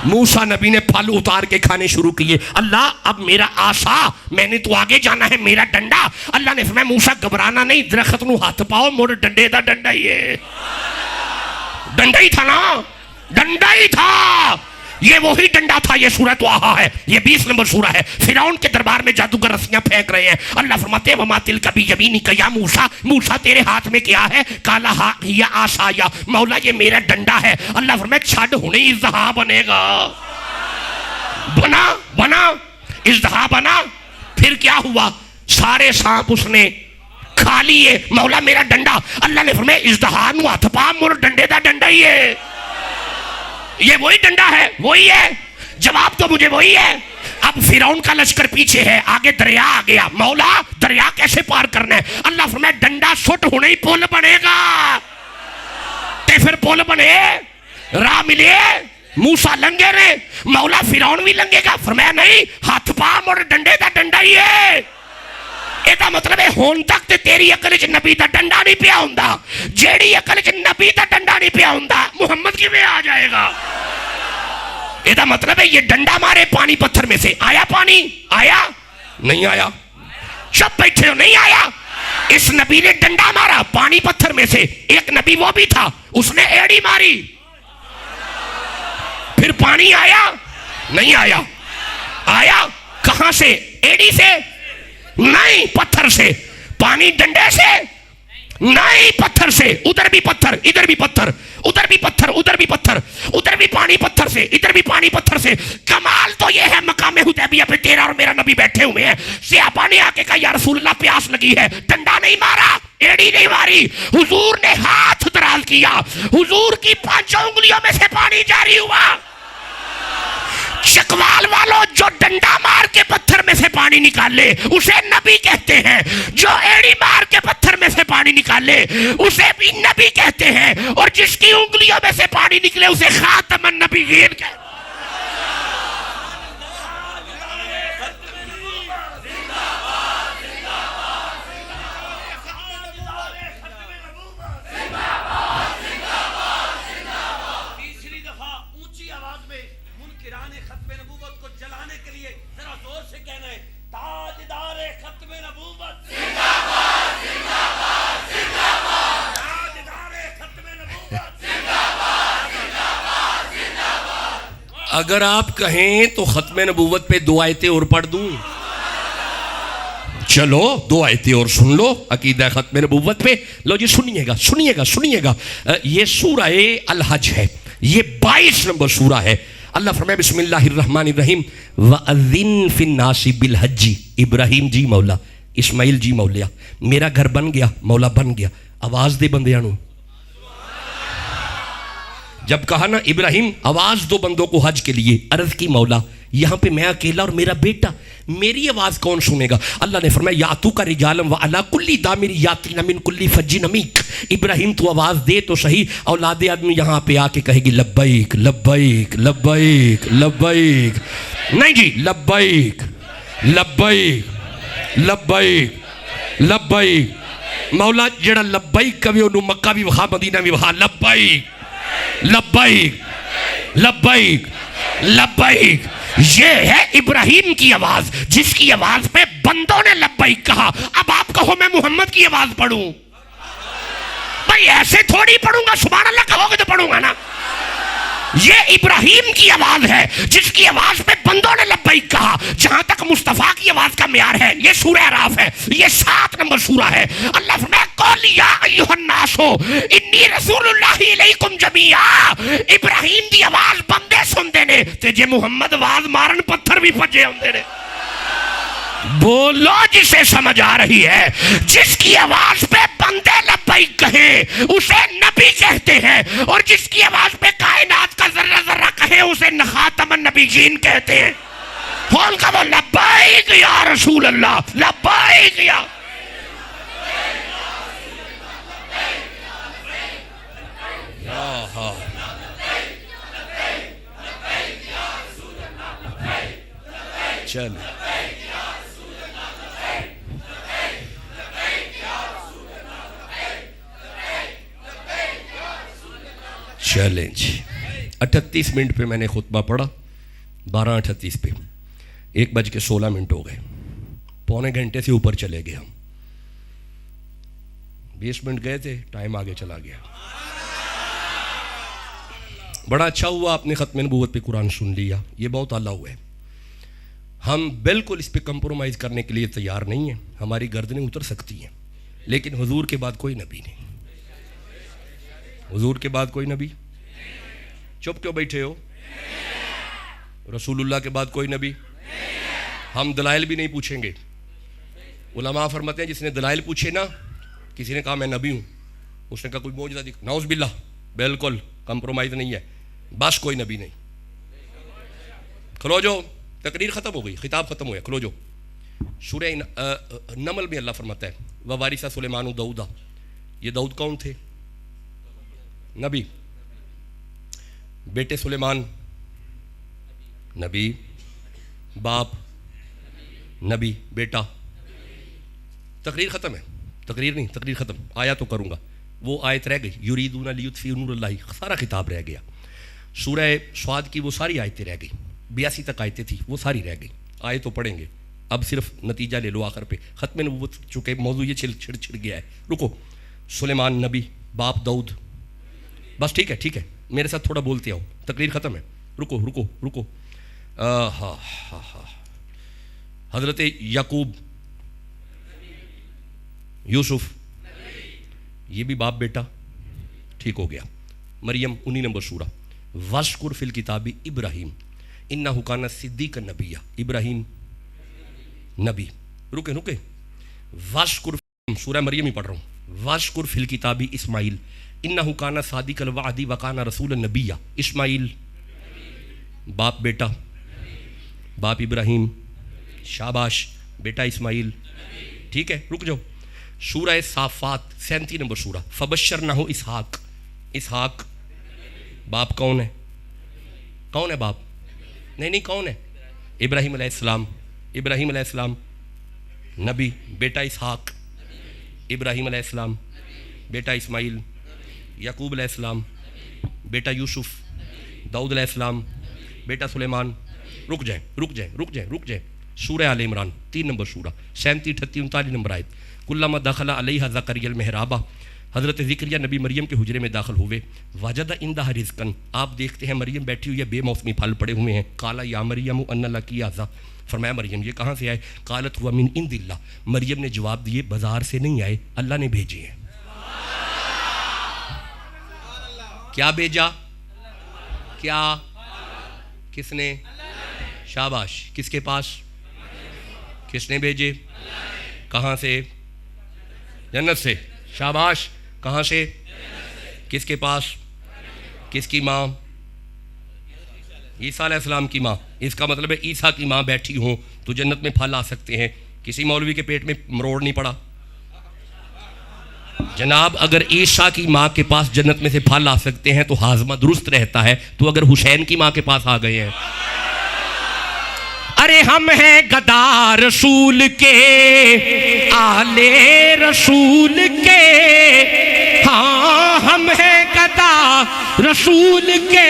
موسیٰ نبی نے پھل اتار کے کھانے شروع کیے. اللہ اب میرا آسا، میں نے تو آگے جانا ہے، میرا ڈنڈا. اللہ نے فرمایا موسیٰ گھبرانا نہیں، درخت نو ہاتھ پاؤ، مور ڈنڈے دا ڈنڈا ہی ہے. ڈنڈا ہی تھا نا، ڈنڈا ہی تھا. یہ وہی ڈنڈا تھا. یہ سورہ طٰہٰ ہے، یہ 20 نمبر سورہ ہے. فرعون کے دربار میں جادوگر رسیاں پھینک رہے ہیں. اللہ فرماتے ہیں وَمَا تِلْكَ بِيَمِينِكَ يَا موسیٰ. موسیٰ تیرے ہاتھ میں کیا ہے؟ قَالَ هِيَ عَصَايَ. مولا یہ میرا ڈنڈا ہے. اللہ فرماتے چھڈ ہنے اژدہا بنے گا. بنا بنا اژدہا بنا. پھر کیا ہوا؟ سارے سانپ اس نے کھا لیے. مولا میرا ڈنڈا. اللہ نے فرمایا اژدہا نو ہاتھ پا، مر ڈنڈے دا ڈنڈا ہی ہے. یہ وہی ڈنڈا ہے، وہی ہے. جواب تو مجھے وہی ہے. اب فرعون کا لشکر پیچھے ہے، آگے دریا آ گیا. مولا دریا کیسے پار کرنا ہے؟ اللہ فرمایا ڈنڈا سٹ ہونے ہی پل بنے گا. تے پھر پل بنے، راہ ملے، موسیٰ لنگے رہے. مولا فرعون بھی لنگے گا. فرمایا نہیں، ہاتھ پا، مڑ ڈنڈے دا ڈنڈا ہی ہے. یہ مطلب ہے ہون تک تے تیری عقل چ نبی دا ڈنڈا نہیں پیا ہوندا. جیڑی عقل چ نبی دا ڈنڈا نہیں پیا ہوندا، محمد کی میں آ جائے گا. یہ مطلب ہے یہ ڈنڈا مارے پانی پتھر میں سے. آیا پانی؟ آیا نہیں آیا؟ چپ بیٹھے ہو، نہیں آیا. اس نبی نے ڈنڈا مارا پانی پتھر میں سے. ایک نبی وہ بھی تھا، اس نے ایڑی ماری. پھر پانی آیا نہیں آیا؟ آیا. کہاں سے؟ ایڑی سے نہیں، پتھر سے. پانی ڈنڈے سے نہیں، پتھر سے. ادھر بھی پتھر، ادھر بھی پتھر، ادھر بھی پتھر، ادھر بھی پتھر، ادھر بھی پانی پتھر سے، ادھر بھی پانی پتھر سے. کمال تو یہ ہے مقام حدیبیہ پہ تیرا اور میرا نبی بیٹھے ہوئے ہیں. صحابہ نے آ کے کہا یا رسول اللہ پیاس لگی ہے. ڈنڈا نہیں مارا، ایڑی نہیں ماری. حضور نے ہاتھ دراز کیا، حضور کی 5 انگلیوں میں سے پانی جاری ہوا. چکوال والوں جو ڈنڈا مار کے پتھر میں سے پانی نکالے اسے نبی کہتے ہیں، جو ایڑی مار کے پتھر میں سے پانی نکالے اسے بھی نبی کہتے ہیں، اور جس کی انگلیوں میں سے پانی نکلے اسے خاتم النبیین کہتے ہیں۔ تیسری دفعہ اونچی آواز میں منکران ختم نبوت کو جلانے کے لیے ذرا زور سے کہنا ہے، تاجدار ختم نبوت زندہ باد، زندہ باد، زندہ باد، تاجدار ختم نبوت زندہ باد، زندہ باد، زندہ باد۔ اگر آپ کہیں تو ختم نبوت پہ 2 آیتیں اور پڑھ دوں؟ چلو 2 آیتیں اور سن لو عقیدہ ختم نبوت پہ۔ لو جی سنیے گا سنیے گا سنیے گا، یہ سورہ الحج ہے، یہ 22 نمبر سورہ ہے۔ اللہ فرمائے بسم اللہ الرحمن الرحیم، وَأَذِّن فِي النَّاسِ بِالْحَجِّ۔ ابراہیم جی مولا، اسماعیل جی مولا، میرا گھر بن گیا، مولا بن گیا، آواز دے بندیاں نو۔ جب کہا نا ابراہیم آواز دو بندوں کو حج کے لیے، عرض کی مولا یہاں پہ میں اکیلا اور میرا بیٹا، میری آواز کون سنے گا؟ اللہ نے فرمایا یاتو کا رجالم وعلا کلی دامر یاتین من کلی فج نمیک۔ ابراہیم تو آواز دے تو صحیح، اولاد آدمی یہاں پہ آ کے کہے گی لبیک لبیک لبیک لبیک، نہیں جی لبیک لبیک لبیک لبیک۔ مولا جڑا لبیک کبھی انہوں مکہ بھی وہاں مدینہ بھی وہاں لبیک لبیک لبیک لبیک۔ یہ ہے ابراہیم کی آواز، جس کی آواز پہ بندوں نے لبیک کہا۔ اب آپ کہو میں محمد کی آواز پڑھوں؟ بھائی ایسے تھوڑی پڑھوں گا، سبحان اللہ کہو گے تو پڑھوں گا نا۔ یہ ابراہیم کی آواز ہے جس کی آواز پہ بندوں نے لبیک کہا۔ جہاں تک مصطفیٰ کی آواز کا معیار ہے، یہ سورہ اعراف ہے، یہ 7 نمبر سورہ ہے۔ اللہ فرمایا قل یا ایھا الناس انی رسول اللہ الیکم جمیعا۔ ابراہیم دی آواز بندے سندے نے تے جے محمد آواز مارن پتھر بھی پجے ہوندے نے۔ بولو جسے سمجھ آ رہی ہے۔ جس کی آواز پہ بندے لبیک کہیں اسے نبی کہتے ہیں، اور جس کی آواز پہ کائنات کا ذرہ ذرہ کہے اسے خاتم النبیین کہتے ہیں۔ کون کا وہ لبیک یا رسول اللہ، لبیک یا چل چیلنج۔ 38 منٹ پہ میں نے خطبہ پڑھا، 12:38 پہ 1:16 ہو گئے، پونے گھنٹے سے اوپر چلے گئے ہم۔ 20 منٹ گئے تھے، ٹائم آگے چلا گیا۔ بڑا اچھا ہوا آپ نے ختم نبوت پہ قرآن سن لیا، یہ بہت اعلیٰ ہوا ہے۔ ہم بالکل اس پہ کمپرومائز کرنے کے لیے تیار نہیں ہیں، ہماری گردنیں اتر سکتی ہیں، لیکن حضور کے بعد کوئی نبی نہیں، حضور کے بعد کوئی نبی۔ چپ کیوں بیٹھے ہو؟ رسول اللہ کے بعد کوئی نبی۔ ہم دلائل بھی نہیں پوچھیں گے۔ علماء فرماتے ہیں جس نے دلائل پوچھے نا، کسی نے کہا میں نبی ہوں، اس نے کہا کوئی معجزہ دکھ، نعوذ باللہ، بالکل کمپرومائز نہیں ہے، بس کوئی نبی نہیں۔ کھلو جو، تقریر ختم ہو گئی، خطاب ختم ہو گیا، کھلو جو۔ سورہ نمل میں اللہ فرماتا ہے ووارث سلیمان داؤد۔ یہ داؤد کون تھے؟ نبی۔ بیٹے سلیمان نبی، باپ نبی، بیٹا۔ تقریر ختم ہے، تقریر نہیں، تقریر ختم، آیا تو کروں گا۔ وہ آیت رہ گئی یریدون لیطفئوا نور اللہ، سارا خطاب رہ گیا۔ سورہ صاد کی وہ ساری آیتیں رہ گئی، 82 تک آیتیں تھی، وہ ساری رہ گئی، آئے تو پڑھیں گے۔ اب صرف نتیجہ لے لو آخر پہ، ختم نبوت چونکہ موضوع یہ چھڑ گیا ہے۔ رکو، سلیمان نبی، باپ داؤد، بس ٹھیک ہے ٹھیک ہے، میرے ساتھ تھوڑا بولتے آؤ، تقریر ختم ہے۔ رکو رکو رکو، حضرت یعقوب، یوسف، یہ بھی باپ بیٹا، ٹھیک ہو گیا۔ مریم 19 نمبر سورہ، وَاذْكُرْ فِي الْكِتَابِ ابراہیم اِنَّهُ كَانَ صِدِّيقًا نَبِيًّا، ابراہیم نبی۔ رکے رکے، وَاذْكُرْ، سورہ مریم ہی پڑھ رہا ہوں، وَاذْكُرْ فِي الْكِتَابِ اسماعیل اِنَّهُ كَانَ صَادِقَ الْوَعْدِ وَكَانَ رَسُولًا نَبِيًّا۔ اسماعیل باپ بیٹا، باپ ابراہیم، شاباش۔ بیٹا اسماعیل. ٹھیک ہے, رک جاؤ. سورہ صافات 37 نمبر سورہ. فبشرنہ اسحاق. اسحاق باپ کون ہے؟ کون ہے باپ؟ نہیں کون ہے؟ ابراہیم علیہ السلام. ابراہیم علیہ السلام نبی. بیٹا اسحاق. ابراہیم علیہ السلام بیٹا اسماعیل. یعقوب علیہ السلام بیٹا یوسف. داؤد علیہ السلام بیٹا سلیمان. رک جائیں. سورہ آل عمران 3 نمبر سورہ 37 38 39 نمبر آیت. کلما دخل علیہا زکریا المحراب. حضرت زکریا نبی مریم کے حجرے میں داخل ہوئے. وجد عندہا رزقا. آپ دیکھتے ہیں مریم بیٹھی ہوئی ہے, بے موسمی پھل پڑے ہوئے ہیں. قال یا مریم ان لکی ھذا. فرمایا مریم یہ کہاں سے آئے؟ قالت ہوا من عند اللہ. مریم نے جواب دیے بازار سے نہیں آئے, اللہ نے بھیجے ہیں. کیا بھیجا؟ کیا؟ کس نے؟ شاباش. کس کے پاس؟ کس نے بھیجے؟ کہاں سے؟ جنت سے. شاباش. کہاں سے؟ کس کے پاس؟ کس کی ماں؟ عیسیٰ علیہ السلام کی ماں. اس کا مطلب ہے عیسیٰ کی ماں بیٹھی ہوں تو جنت میں پھل آ سکتے ہیں. کسی مولوی کے پیٹ میں مروڑ نہیں پڑا جناب. اگر عیسیٰ کی ماں کے پاس جنت میں سے پھل آ سکتے ہیں تو ہاضمہ درست رہتا ہے, تو اگر حسین کی ماں کے پاس آ گئے ہیں. ارے ہم ہیں گدا رسول کے, آلے رسول کے. ہاں ہم ہیں گدا رسول کے,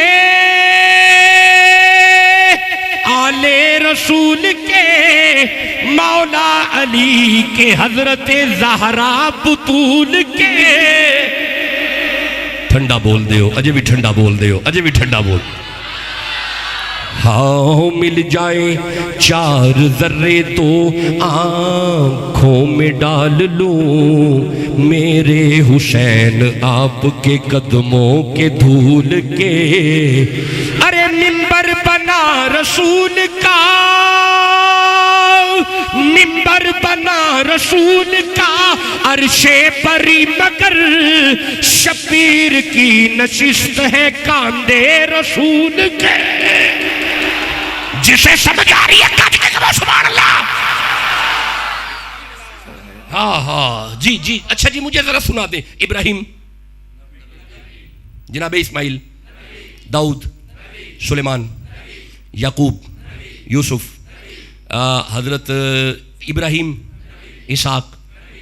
آلے رسول کے. مولا علی کے, حضرت زہرا بطول کے. ٹھنڈا بول دے ہو, اجے بھی ٹھنڈا بول دے ہو, اجے بھی ٹھنڈا بول. ہاں مل جائیں 4 ذرے تو آنکھوں میں ڈال لوں, میرے حسین آپ کے قدموں کے دھول کے. ارے منبر بنا رسول کا, منبر بنا رسول کا. عرش بری مگر شبیر کی نشست ہے کاندھے رسول کے. جسے سمجھ آ رہی ہے کہتے ہیں سبحان اللہ. ہاں جی اچھا جی مجھے ذرا سنا دیں. ابراہیم, جناب اسماعیل, داؤد, سلیمان, یعقوب, یوسف, حضرت ابراہیم, اسحاق.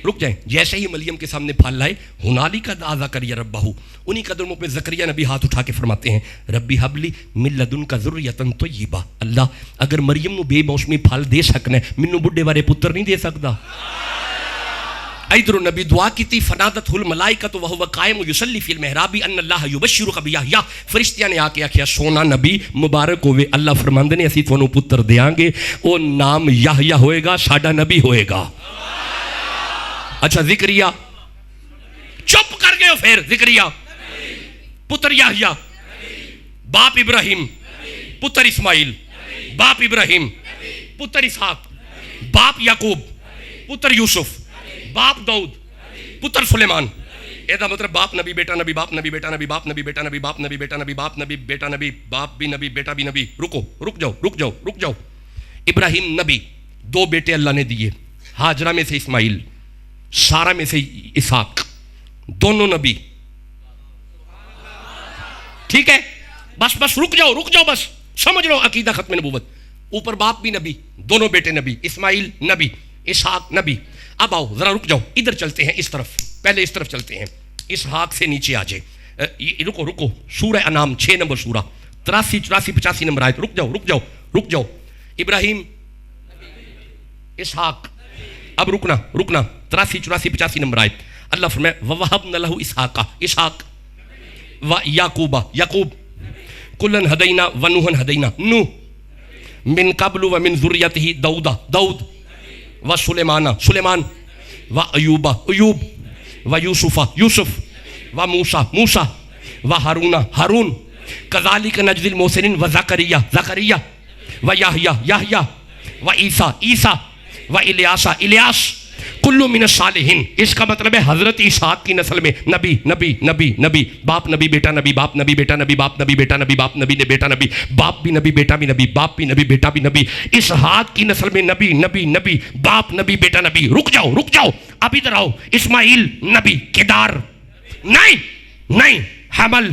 رک جائیں. جیسے ہی مریم کے سامنے پھل لائے, ہنالک دعا زکریا ربہ. انہی قدموں پہ زکریا نبی ہاتھ اٹھا کے فرماتے ہیں ربی حبلی من لدنک ذریۃ طیبہ. اللہ اگر مریم نو بے موسمی پھل دے سکنا ہے, مینوں بڈھے بارے پتر نہیں دے سکتا؟ ادھر نبی دعا کی تھی. فنادتہ الملائکۃ وہو قائم یصلی فی المحراب ان اللہ یبشرک بیحییٰ. فرشتیاں نے آ کے آخیا سونا نبی مبارک ہوئے, اللہ فرماندے نے اسی تھانوں پتر دیاں گے, او نام یحییٰ ہوئے گا, ساڈا نبی ہوئے گا. اچھا زکریا چپ کر گئے ہو. پھر زکریا پتر یحییٰ, باپ ابراہیم, پتر اسماعیل, باپ ابراہیم, پتر اسحاق, باپ یعقوب, پتر یوسف, باپ داؤد, پتر سلیمان. ایدہ مطلب باپ نبی بیٹا نبی, باپ نبی بیٹا نبی, باپ نبی بیٹا نبی, باپ نبی بیٹا نبی, باپ نبی بیٹا نبی, باپ بھی نبی بیٹا بھی نبی. رک جاؤ. ابراہیم نبی, 2 بیٹے اللہ نے دیے, ہاجرہ میں سے اسماعیل, سارہ میں سے اسحاق, دونوں نبی. ٹھیک ہے بس رک جاؤ بس سمجھ لو عقیدہ ختم نبوت. اوپر باپ بھی نبی, دونوں بیٹے نبی, اسماعیل نبی, اسحاق نبی. اب آؤ ذرا رک جاؤ, ادھر چلتے ہیں اس طرف. پہلے اس طرف چلتے ہیں, اسحاق سے نیچے آ جائے. رکو سورہ انعام 6 نمبر سورہ 83 84 85 نمبر آیت. رک جاؤ. ابراہیم, اسحاق. اب رکنا 83 84 85 نمبر آیت. اللہ فرمائے وَوَهَبْنَا لَهُ اسحاق یعقوب کلن ہدینا ونوحن ہدینا. نوح من قبل ومن ذریتہ داؤد وسلیمان وایوب ویوسف وموسیٰ وہارون کذالک نجزی المحسنین وزکریا ویحییٰ وعیسیٰ والیاس کلو من الصالحین، اس کا مطلب ہے حضرت اسحاق کی نسل میں نبی نبی نبی نبی، باپ نبی بیٹا نبی، باپ نبی بیٹا نبی، باپ نبی بیٹا نبی، باپ نبی نے بیٹا نبی، باپ بھی نبی بیٹا بھی نبی، باپ بھی نبی بیٹا بھی نبی، اسحاق کی نسل میں نبی نبی نبی، باپ نبی بیٹا نبی۔ رک جاؤ اب ادھر آؤ، اسماعیل نبی، کدار نہیں، حمل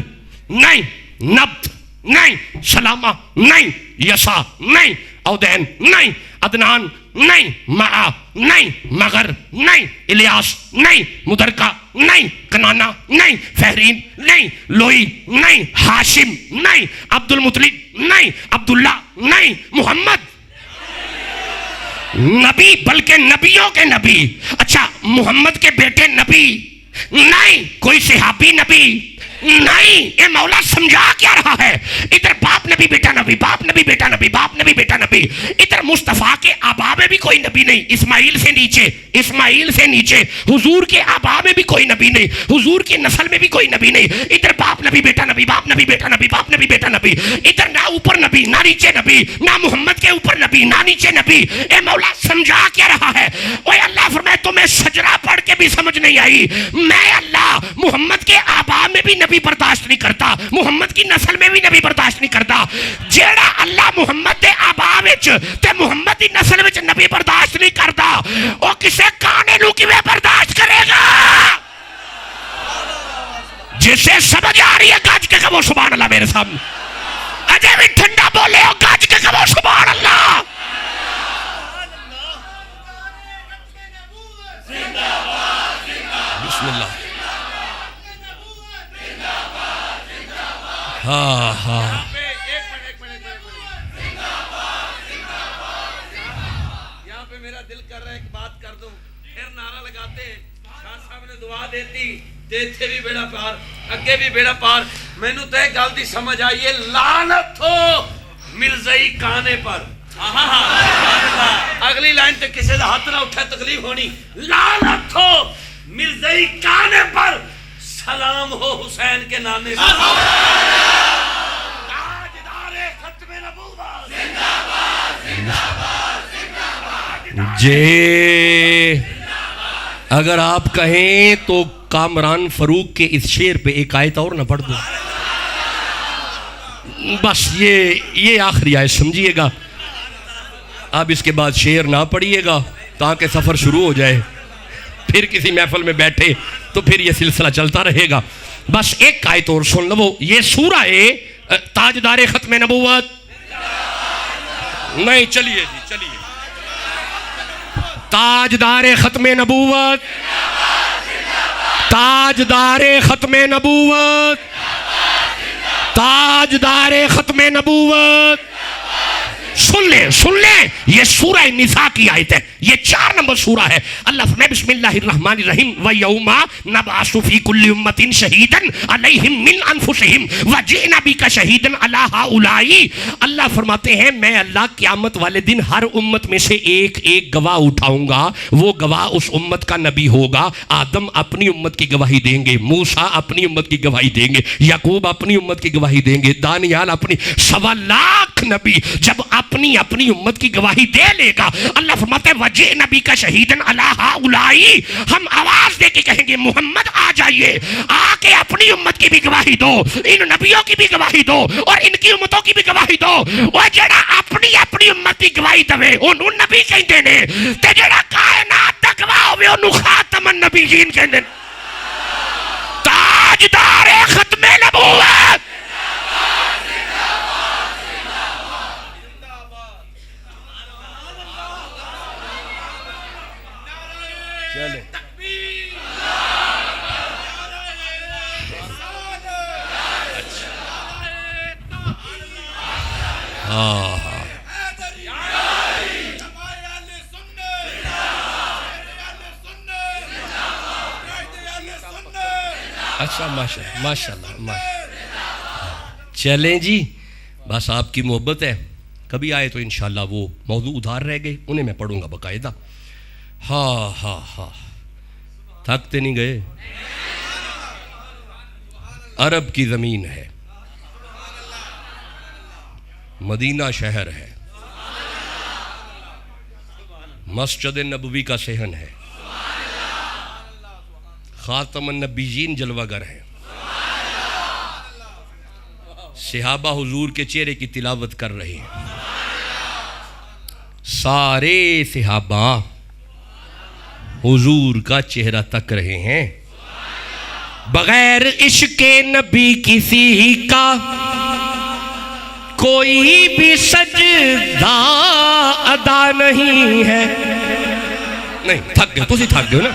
نہیں، نبت نہیں، سلامہ نہیں، یسا نہیں، اودین نہیں، عدنان نہیں، معا نہیں، مغر نہیں، الیاس نہیں، مدرکہ نہیں، کنانا نہیں، فہرین نہیں، لوئی نہیں، ہاشم نہیں، عبد المطلب نہیں، عبداللہ نہیں، محمد نبی بلکہ نبیوں کے نبی۔ اچھا محمد کے بیٹے نبی نہیں، کوئی صحابی نبی نہیں، یہ مولا سمجھا کیا رہا ہے؟ ادھر باپ نبی بیٹا نبی، باپ نبی بیٹا نبی، باپ نبی بیٹا نبی، ادھر مصطفیٰ کے آبا میں بھی کوئی نبی نہیں، اسماعیل سے نیچے حضور کے آبا میں بھی کوئی نبی نہیں، حضور کی نسل میں بھی کوئی نبی نہیں، ادھر باپ نبی بیٹا نبی، باپ نبی بیٹا نبی، باپ نبی بیٹا نبی، ادھر نہ اوپر نبی نہ نیچے نبی، نہ محمد کے اوپر نبی نہ نیچے نبی۔ اے مولا سمجھا کیا رہا ہے؟ اوے اللہ فرمائے تمہیں شجرہ پڑھ کے بھی سمجھ نہیں آئی، میں اللہ محمد کے آبا میں بھی نبی برداشت نہیں کرتا، محمد کی نسل میں بھی نبی برداشت نہیں کرتا۔ جیڑا اللہ محمد دے آبا وچ تے محمد دی نسل وچ نبی برداشت نہیں کرتا، او کسے کانے نو کیویں برداشت کرے گا؟ جسے سمجھ آ رہی ہے گج کے کہو سبحان اللہ میرے سامنے، اجے بھی ٹھنڈا بولے ہو گج کے کہو سبحان اللہ۔ بسم اللہ۔ ہاں یہاں پہ میرا دل کر رہا ہے ایک بات کر دوں، پھر نعرہ لگاتے ہیں، شاہ صاحب نے دعا دیتی، دیتے بھی بیڑا پار، اگے بھی بیڑا پار۔ میں نو تے گل دی سمجھ آئیے، لعنت ہو مرزائی کانے پر۔ اگلی لائن تے کسی دا ہاتھ نہ اٹھا تکلیف ہونی، لعنت ہو مرزائی کانے پر، سلام ہو حسین کے نانے پر۔ تاجدار ختم نبوت زندہ باد، جے اگر آپ کہیں تو کامران فاروق کے اس شعر پہ ایک آیت اور نہ پڑھ دو، بس یہ آخری آیت سمجھیے گا، اب اس کے بعد شعر نہ پڑھیے گا تاکہ سفر شروع ہو جائے، پھر کسی محفل میں بیٹھے تو پھر یہ سلسلہ چلتا رہے گا۔ بس ایک آیت اور سن لو، یہ سورہ تاجدار ختم نبوت نہیں، چلیے جی چلیے، تاجدار ختم نبوت، تاجدار ختم نبوت، تاجدار ختم نبوت۔ سن لیں یہ سورہ نساء کی آیت ہے، یہ 4 نمبر سورہ ہے۔ اللہ فرمائے بسم اللہ الرحمن الرحیم وَيَوْمَ نَبْعَثُ فِي كُلِّ أُمَّةٍ شَهِيدًا عَلَيْهِمْ مِنْ أَنفُسِهِمْ وَجِئْنَا بِكَ شَهِيدًا عَلَىٰ هَٰؤُلَاءِ۔ اللہ فرماتے ہیں میں اللہ قیامت والے دن ہر امت میں سے ایک گواہ اٹھاؤں گا، وہ گواہ اس امت کا نبی ہوگا۔ آدم اپنی امت کی گواہی دیں گے، موسیٰ اپنی امت کی گواہی دیں گے، یعقوب اپنی امت کی گواہی دیں گے، دانیال اپنی، 1.25 لاکھ نبی جب اپنی امت کی گواہی دے لے گا، اللہ فرماتے ہیں وَجِئْنَا بِكَ شَهِيدًا عَلَىٰ هَٰؤُلَاءِ، ہم آواز دے کے کہیں گے محمد آ جائیے، آ کے اپنی امت کی بھی گواہی دو، ان نبیوں کی بھی گواہی دو اور ان کی امتوں کی بھی گواہی دو۔ وہ جڑا اپنی امت کی گواہی دوے انہوں نبی کہندے نے، تے جڑا کائنات دا گواہ ہوے انہوں خاتم النبیین کہندے نے۔ تاجدار ختم نبوت، چلے اچھا ماشاء اللہ چلیں جی، بس آپ کی محبت ہے، کبھی آئے تو انشاءاللہ وہ موضوع ادھار رہ گئے انہیں میں پڑھوں گا باقاعدہ۔ ہاں تھکتے نہیں گئے، عرب کی زمین ہے، مدینہ شہر ہے، مسجد نبوی کا صحن ہے، خاتم النبیین جلوہ گر ہیں. صحابہ حضور کے چہرے کی تلاوت کر رہے ہیں. سارے صحابہ حضور کا چہرہ تک رہے ہیں. بغیر عشق نبی کسی کا کوئی بھی سجدہ ادا نہیں ہے. نہیں تھک گئے، تسی تھک گئے نا.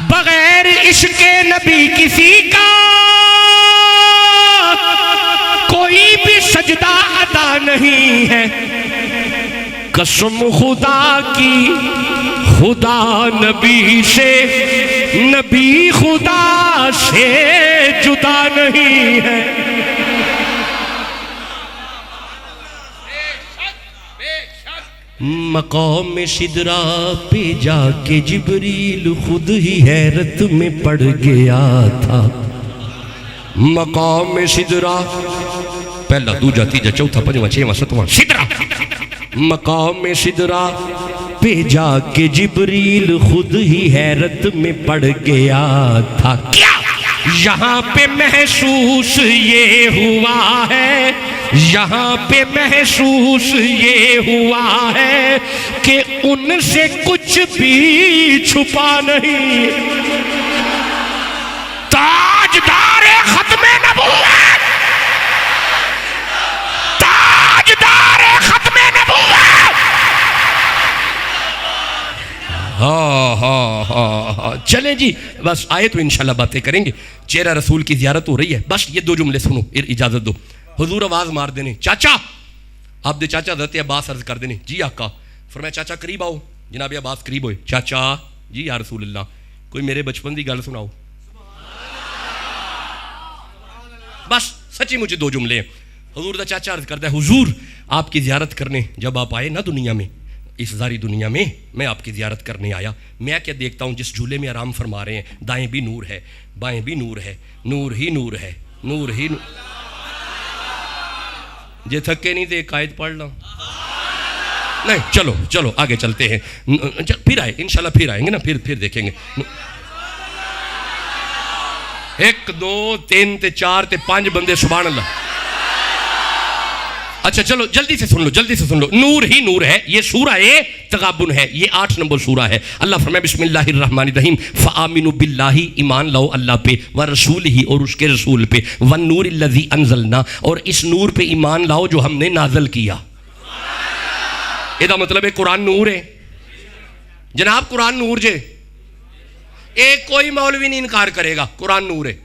بغیر عشق نبی کسی کا کوئی بھی سجدہ ادا نہیں ہے. قسم خدا کی خدا نبی سے، نبی خدا سے جدا نہیں ہے. مقام سدرا پہ جا کے جبریل خود ہی حیرت میں پڑ گیا تھا. مقام سدرا، پہلا دوجا تیجا چوتھا پنجواں چھواں ستواں سدرا. مقام سدرا پہ جا کے جبریل خود ہی حیرت میں پڑ گیا تھا. کیا یہاں پہ محسوس یہ ہوا ہے، یہاں پہ محسوس یہ ہوا ہے کہ ان سے کچھ بھی چھپا نہیں. تاجدار ختم نبوت، تاجدار ختم نبوت. ہاں چلیں جی بس آئے تو انشاءاللہ باتیں کریں گے. چہرہ رسول کی زیارت ہو رہی ہے. بس یہ 2 جملے سنو، اجازت دو. حضور آواز مار دینے، چاچا. آپ دے چاچا حضرت عباس عرض کر دینے، جی آقا. فرمایا چاچا قریب آؤ. جناب عباس قریب ہوئے. چاچا جی یا رسول اللہ کوئی میرے بچپن دی گل سناؤ. بس سچی مجھے 2 جملے ہیں. حضور دا چاچا عرض کرتا ہے حضور آپ کی زیارت کرنے جب آپ آئے نا دنیا میں، اس ظاہری دنیا میں آپ کی زیارت کرنے آیا. میں کیا دیکھتا ہوں جس جھولے میں آرام فرما رہے ہیں دائیں بھی نور ہے، بائیں بھی نور ہے، نور ہی نور ہے، نور ہی نور. جے تھکے نہیں تھے قائد پڑھ لو. نہیں چلو چلو آگے چلتے ہیں. پھر آئے انشاءاللہ، پھر آئیں گے نا، پھر دیکھیں گے. 1 2 3 تے 4 تے 5 بندے سبحان اللہ. اچھا چلو جلدی سے سن لو، جلدی سے سن لو. نور ہی نور ہے. یہ سورہ تغابن ہے، یہ 8 نمبر سورہ ہے. اللہ فرمائے بسم اللہ الرحمن الرحیم فآمنوا باللہ، ایمان لاؤ اللہ پہ، ورسولہ اور اس کے رسول پہ، والنور الذی انزلنا اور اس نور پہ ایمان لاؤ جو ہم نے نازل کیا. یہ مطلب ہے قرآن نور ہے جناب. قرآن نور جے ایک کوئی مولوی نہیں انکار کرے گا قرآن نور ہے.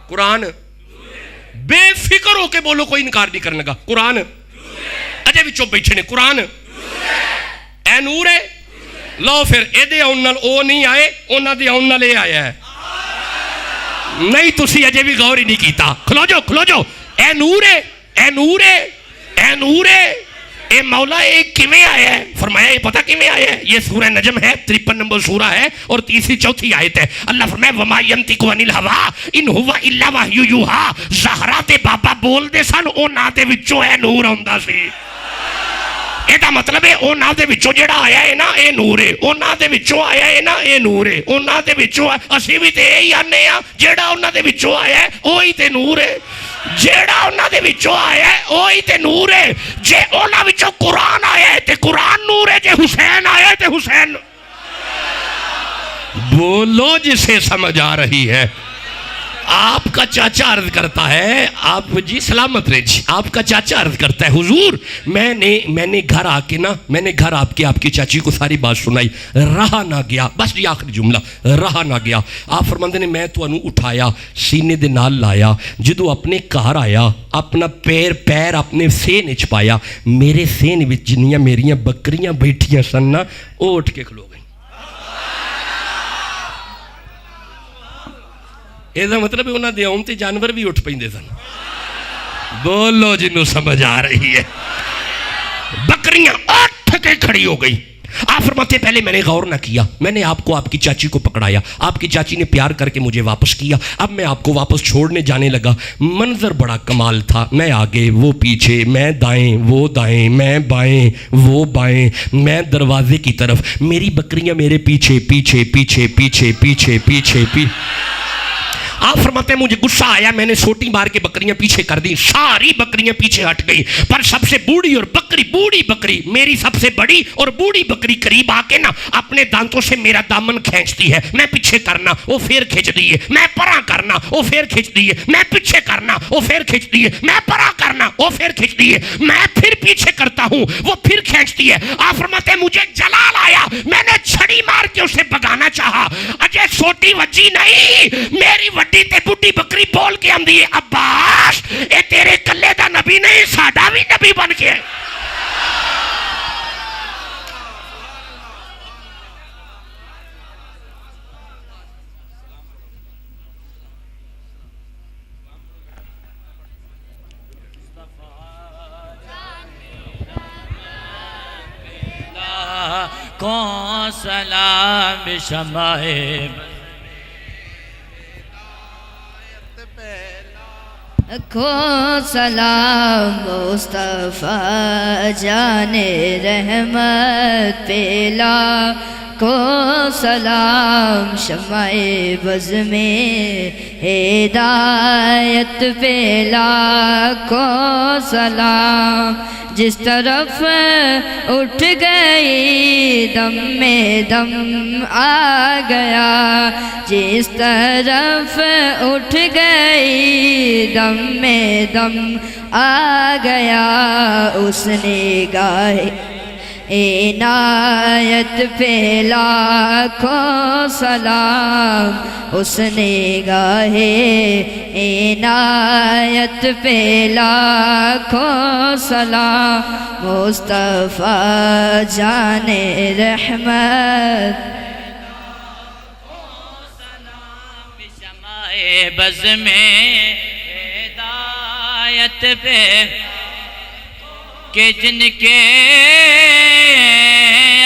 قرآن بے فکر ہو کے بولو، کوئی انکار نہیں کرنے گا. قرآن اجے بھی چپ بیٹھے نے. قرآن اے نور ہے. لو پھر اے دے آن نال او نہیں آئے، اونا دے آن نال اے آیا ہے. نہیں تسی اجے بھی غور ہی نہیں کیتا. کھلو جو کھلو جو. اے نور ہے، اے نور ہے، اے نور ہے. اے مولا اے کیویں آیا ہے؟ فرمایا یہ پتہ کیویں آیا ہے؟ یہ سورہ نجم ہے، 53 نمبر سورہ ہے اور 3 4 آیت ہے. اللہ فرمایا وما ینطق عن الہوی ان ہوا الا وحی یوحی. زہرا تے بابا بول دے سن، انہاں دے وچوں اے نور آندا سی. یہ مطلب ہے انہاں دے وچوں جڑا آیا ہے نا اے نور ہے. انہاں دے وچوں آیا ہے نا اے نور ہے. انہاں دے وچوں اسی بھی تے یہی آنے ہاں جڑا انہاں دے وچوں آیا ہے وہی تے نور ہے. جیڑا انہاں دے وچوں آیا ہے وہی تے نور ہے. جے انہاں وچوں قرآن آیا ہے تے قرآن نور ہے. جے حسین آیا ہے تے حسین. بولو جسے سمجھ آ رہی ہے. آپ کا چاچا عرض کرتا ہے، آپ جی سلامت رہے جی. آپ کا چاچا عرض کرتا ہے حضور میں نے گھر آ کے نا، میں نے گھر آپ کی چاچی کو ساری بات سنائی، رہا نہ گیا. بس یہ آخری جملہ، رہا نہ گیا. آپ فرماندے نے میں تو انہوں اٹھایا سینے دے نال لایا، جدو اپنے گھر آیا اپنا پیر اپنے سین وچ پایا، میرے سین وچ جنیاں میریاں بکریاں بیٹھیاں سن نا وہ اٹھ کے کھلو گئی. یہ مطلب انہوں نے آن تے جانور بھی اٹھ پیندے سن. بولو جنہوں سمجھ آ رہی ہے. بکریاں اٹھ کے کھڑی ہو گئی. آپ فرماتے پہلے میں نے غور نہ کیا، میں نے آپ کو آپ کی چاچی کو پکڑایا، آپ کی چاچی نے پیار کر کے مجھے واپس کیا، اب میں آپ کو واپس چھوڑنے جانے لگا، منظر بڑا کمال تھا، میں آگے وہ پیچھے، میں دائیں وہ دائیں، میں بائیں وہ بائیں، میں دروازے کی طرف، میری بکریاں میرے پیچھے پیچھے پیچھے پیچھے پیچھے پیچھے پیچھے۔ آپ فرماتے ہیں مجھے غصہ آیا، میں نے سوٹی مار کے بکریاں پیچھے کر دی، ساری بکریاں پیچھے ہٹ گئی، پر سب سے بوڑھی اور بوڑھی بکری، میری سب سے بڑی اور بوڑھی بکری قریب آ کے نا اپنے دانتوں سے میرا دامن کھینچتی ہے، میں پیچھے کرنا وہ پھر کھینچ دیے، میں پرا کرنا وہ پھر کھینچ دیے، میں پیچھے کرنا وہ پھر کھینچ دیے، میں پرا کرنا وہ پھر کھینچ دیے، میں پھر پیچھے کرتا ہوں وہ پھر کھینچتی ہے۔ آپ فرماتے ہیں مجھے جلال آیا، میں نے چھڑی مار کے اسے بگانا چاہا، اجے سوٹی وجی نہیں، میری وڈی تے بڈی بکری بول کے آندی ہے عباس اے تیرے کلے دا نبی نہیں، ساڈا بھی نبی بن کے ہے۔ کو سلام شمائے کو سلام مصطفیٰ جان رحمت پیلا، کو سلام شمع بز میں ہدایت پیلا، کو سلام جس طرف اٹھ گئی دم میں دم آ گیا، جس طرف اٹھ گئی دم میں دم آ گیا، اس نے گاہے عنایت پہ لاکھوں سلام، اس نے گاہے عنایت پہ لاکھوں سلام، مصطفیٰ جان رحمت شمع بز میں ہدایت پہ کہ جن کے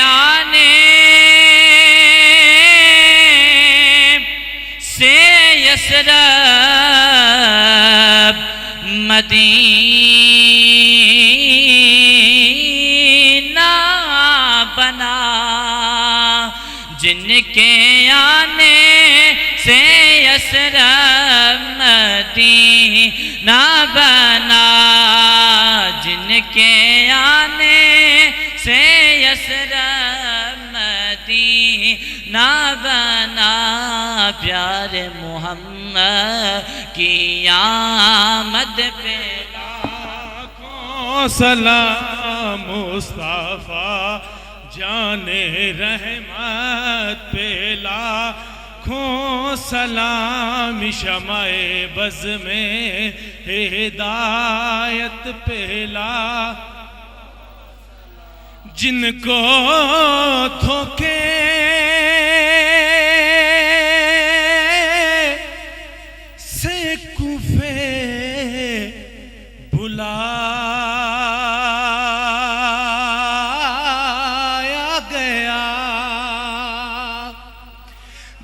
آنے سے یثرب مدینہ بنا، جن کے آنے سے یثرب مدینہ بنا، جن کے آنے سے یثرب مدینہ بنا، پیارے محمد کی آمد پہ لاکھوں سلام، مصطفیٰ جان رحمت پہ لاکھوں سلام، شمع بز میں ہدایت پہ لاکھوں، جن کو دھوکے سے کوفے بلایا گیا،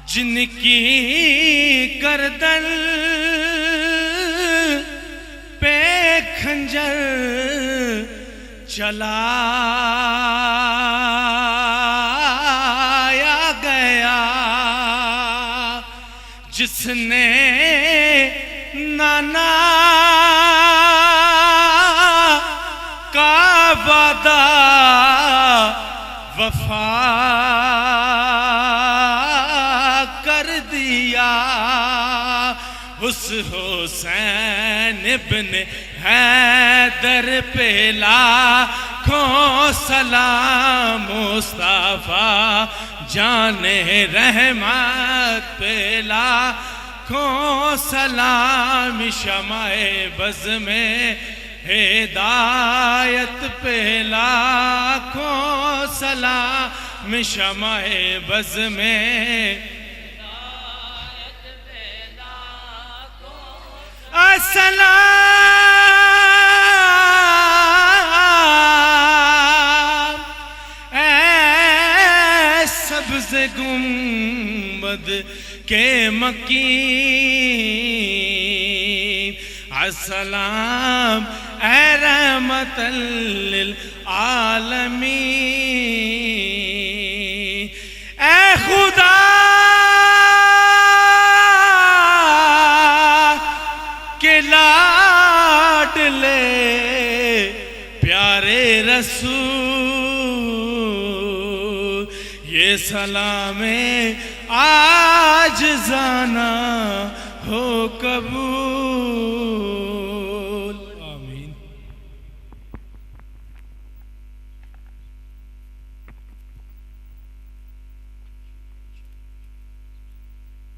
جن کی گردن پہ کھنجر چلایا گیا، جس نے نانا کا وعدہ وفا کر دیا، اس حسین ابن حیدر پہ لاکھوں سلام، مصطفیٰ جان رحمت پہ لاکھوں سلام، شمع بز میں ہدایت پہ لاکھوں سلام، شمع بز میں السلام اے سے گنبد کے مکین السلام اے رحمت للعالمین اے خدا کے لاڈلے پیارے رسول یہ سلام آج زانا ہو قبول آمین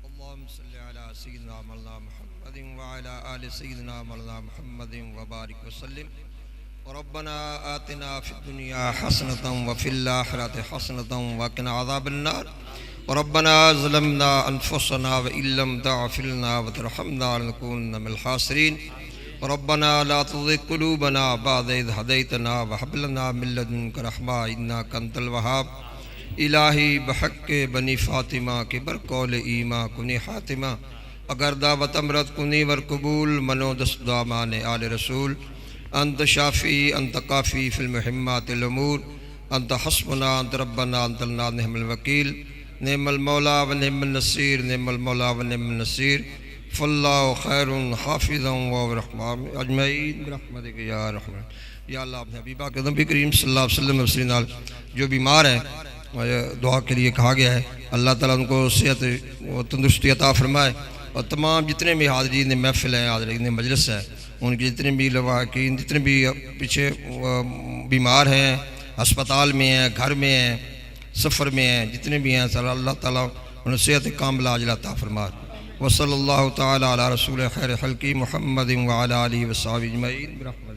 اللهم صل على سيدنا مولانا محمد وعلى آل سيدنا مولانا محمد وبارك وسلم ربنا آتنا في الدنيا حسنة وفي الآخرة حسنة وقنا عذاب النار ربنا ظلمنا أنفسنا وإن لم تغفر لنا وترحمنا لنكونن من الخاسرين ربنا لا تزغ قلوبنا بعد إذ هديتنا وهب لنا من لدنك رحمة إنك أنت الوهاب الہی بحق بنی فاطمہ کے برقول ایماں کنی حاتمہ اگر دعوت امرت کنی ور قبول منو دست دامان آل رسول انت شافی انت کافی فی المحمات الامور انت حسبنا انت ربنا انت لنا نعم الوکیل نعم المولا و نعم النصیر نعم المولا و نعم النصیر فاللہ خیر حافظا و رحمہ اجمعین برحمتک یا رحمن یا اللہ اپنے حبیبہ کے نبی کریم صلی اللہ علیہ وسلم وسلم جو بیمار ہیں دعا کے لیے کہا گیا ہے اللہ تعالیٰ ان کو صحت و تندرستی عطا فرمائے اور تمام جتنے بھی حاضرین محفل ہیں حاضرین مجلس ہے ان کے جتنے بھی لواحقین جتنے بھی پیچھے بیمار ہیں ہسپتال میں ہیں گھر میں ہیں سفر میں ہیں جتنے بھی ہیں اللہ تعالیٰ انہیں صحت کاملہ عاجلہ عطا فرمائے وصلی اللہ تعالیٰ علی رسول خیر خلقی محمد وعلی آلہ وصحبہ اجمعین برحمتہ